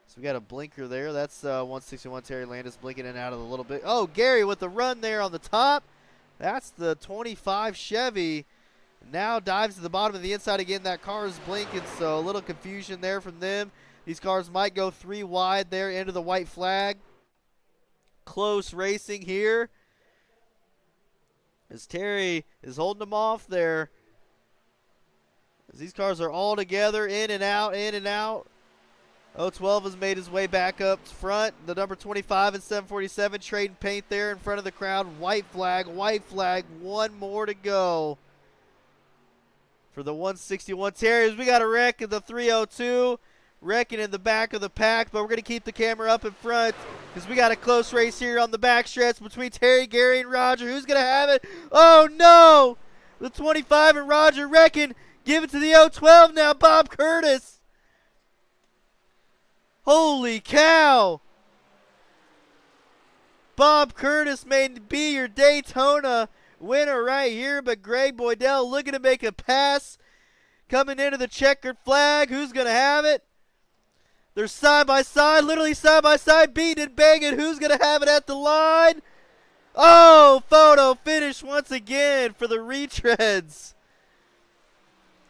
So we got a blinker there. That's 161 Terry Landis blinking in and out of a little bit. Oh, Gary with the run there on the top. That's the 25 Chevy. Now dives to the bottom of the inside again. That car is blinking, so a little confusion there from them. These cars might go 3 wide there into the white flag. Close racing here, as Terry is holding them off there. As these cars are all together, in and out, in and out. 012 has made his way back up front. The number 25 and 747 trading paint there in front of the crowd. White flag, one more to go for the 161 Terriers. We got a wreck in the 302. Wrecking in the back of the pack, but we're going to keep the camera up in front because we got a close race here on the backstretch between Terry, Gary, and Roger. Who's going to have it? Oh, no! The 25 and Roger wrecking. Give it to the 012 now, Bob Curtis. Holy cow! Bob Curtis may be your Daytona winner right here, but Greg Boydell looking to make a pass. Coming into the checkered flag. Who's going to have it? They're side by side, literally side by side, beating and banging. Who's going to have it at the line? Oh, photo finish once again for the Retreads.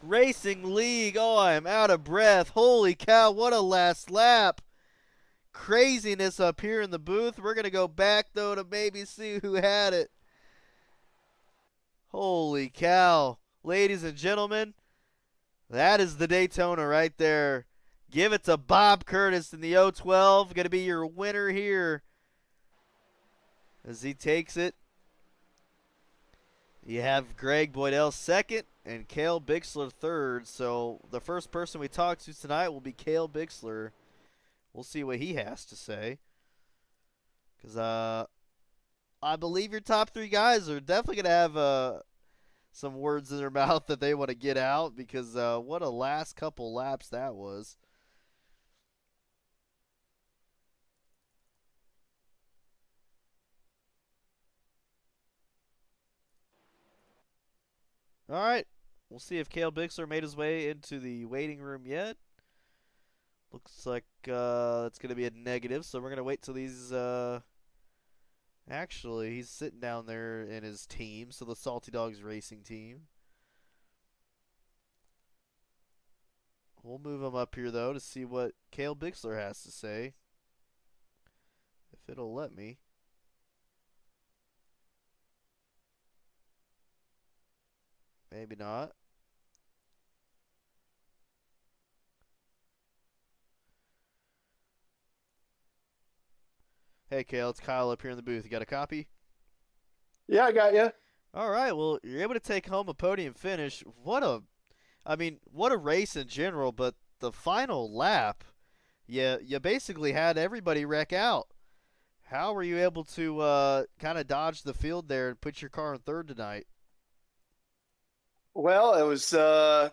Racing League. Oh, I am out of breath. Holy cow, what a last lap. Craziness up here in the booth. We're going to go back, though, to maybe see who had it. Holy cow. Ladies and gentlemen, that is the Daytona right there. Give it to Bob Curtis in the 012. Going to be your winner here as he takes it. You have Greg Boydell second and Cale Bixler third. So the first person we talk to tonight will be Cale Bixler. We'll see what he has to say. Because I believe your top 3 guys are definitely going to have some words in their mouth that they want to get out. Because what a last couple laps that was. All right, we'll see if Cale Bixler made his way into the waiting room yet. Looks like it's going to be a negative, so we're going to wait till these... Actually, he's sitting down there in his team, so the Salty Dogs racing team. We'll move him up here, though, to see what Cale Bixler has to say. If it'll let me. Maybe not. Hey, Cale, it's Kyle up here in the booth. You got a copy? Yeah, I got you. All right, well, you're able to take home a podium finish. What a race in general, but the final lap, you basically had everybody wreck out. How were you able to kind of dodge the field there and put your car in third tonight? Well, it was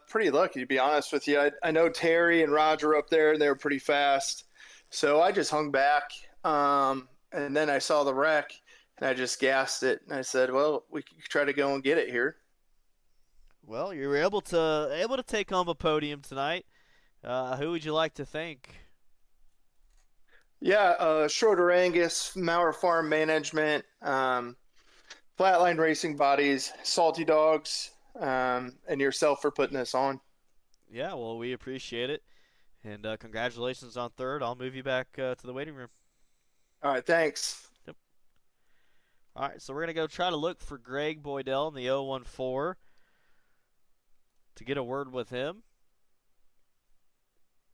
pretty lucky, to be honest with you. I know Terry and Roger up there, and they were pretty fast. So I just hung back, and then I saw the wreck, and I just gassed it. And I said, well, we could try to go and get it here. Well, you were able to take home a podium tonight. Who would you like to thank? Yeah, Schroeder Angus, Maurer Farm Management, Flatline Racing Bodies, Salty Dogs, and yourself for putting this on. Yeah, well, we appreciate it. And congratulations on third. I'll move you back to the waiting room. All right, thanks. Yep. All right, so we're going to go try to look for Greg Boydell in the 014 to get a word with him.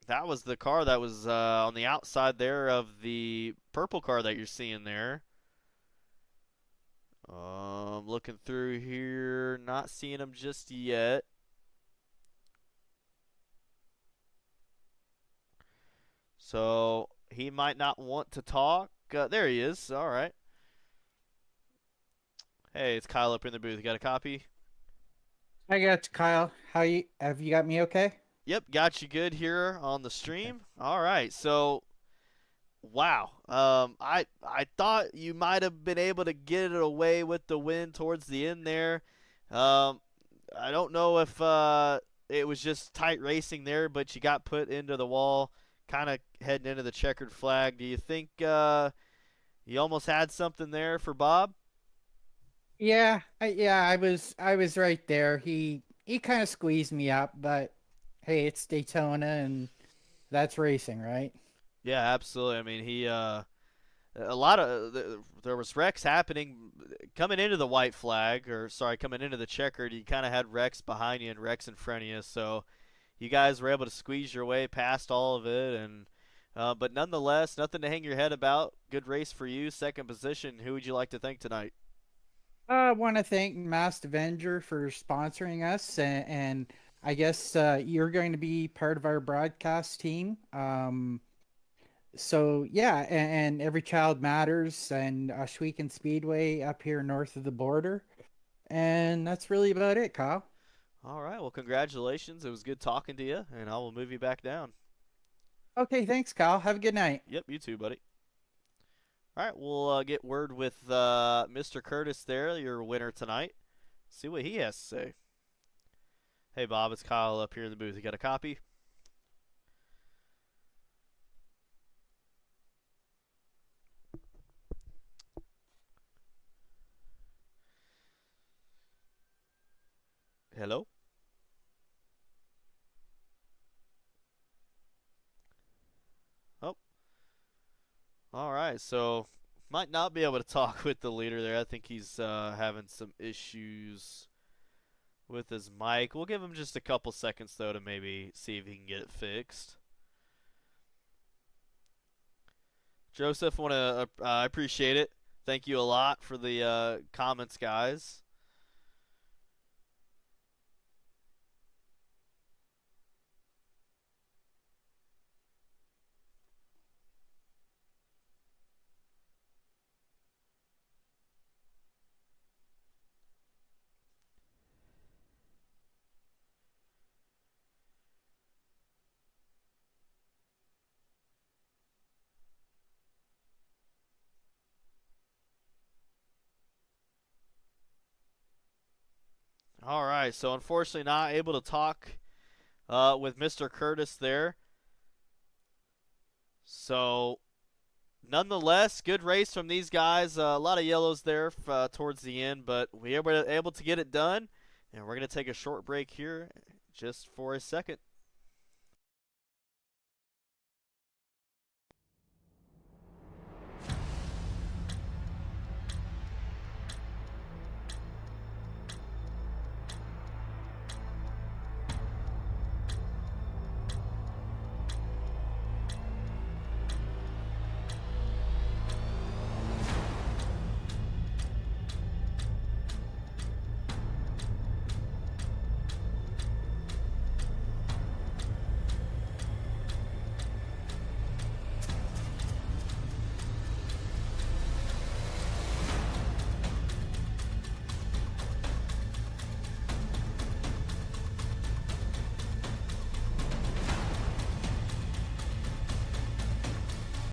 That was the car that was on the outside there of the purple car that you're seeing there. Looking through here, not seeing him just yet. So he might not want to talk. There he is. All right. Hey, it's Kyle up in the booth. You got a copy? I got you, Kyle. Have you got me okay? Yep, got you good here on the stream. All right. So Wow. I thought you might have been able to get it away with the win towards the end there. I don't know if it was just tight racing there, but you got put into the wall, kind of heading into the checkered flag. Do you think you almost had something there for Bob? Yeah, I was right there. He kind of squeezed me up, but hey, it's Daytona and that's racing, right? Yeah, absolutely. I mean, he a lot of there was wrecks happening coming into the white flag, or sorry, coming into the checkered. You kind of had wrecks behind you and wrecks in front of you, so you guys were able to squeeze your way past all of it, and but nonetheless, nothing to hang your head about. Good race for you, second position. Who would you like to thank tonight? I want to thank Masked Avenger for sponsoring us, and I guess you're going to be part of our broadcast team. So yeah, and Every Child Matters and Ashwegan Speedway up here north of the border, and that's really about it, Kyle. All right, well, congratulations. It was good talking to you, and I will move you back down. Okay, thanks, Kyle. Have a good night. Yep, you too, buddy. All right, we'll get word with Mr. Curtis there, your winner tonight. See what he has to say. Hey, Bob, it's Kyle up here in the booth. You got a copy? Hello? Oh. All right, so might not be able to talk with the leader there. I think he's having some issues with his mic. We'll give him just a couple seconds, though, to maybe see if he can get it fixed. Joseph, I appreciate it. Thank you a lot for the comments, guys. All right, so unfortunately not able to talk with Mr. Curtis there. So, nonetheless, good race from these guys. A lot of yellows there towards the end, but we were able to get it done. And we're going to take a short break here just for a second.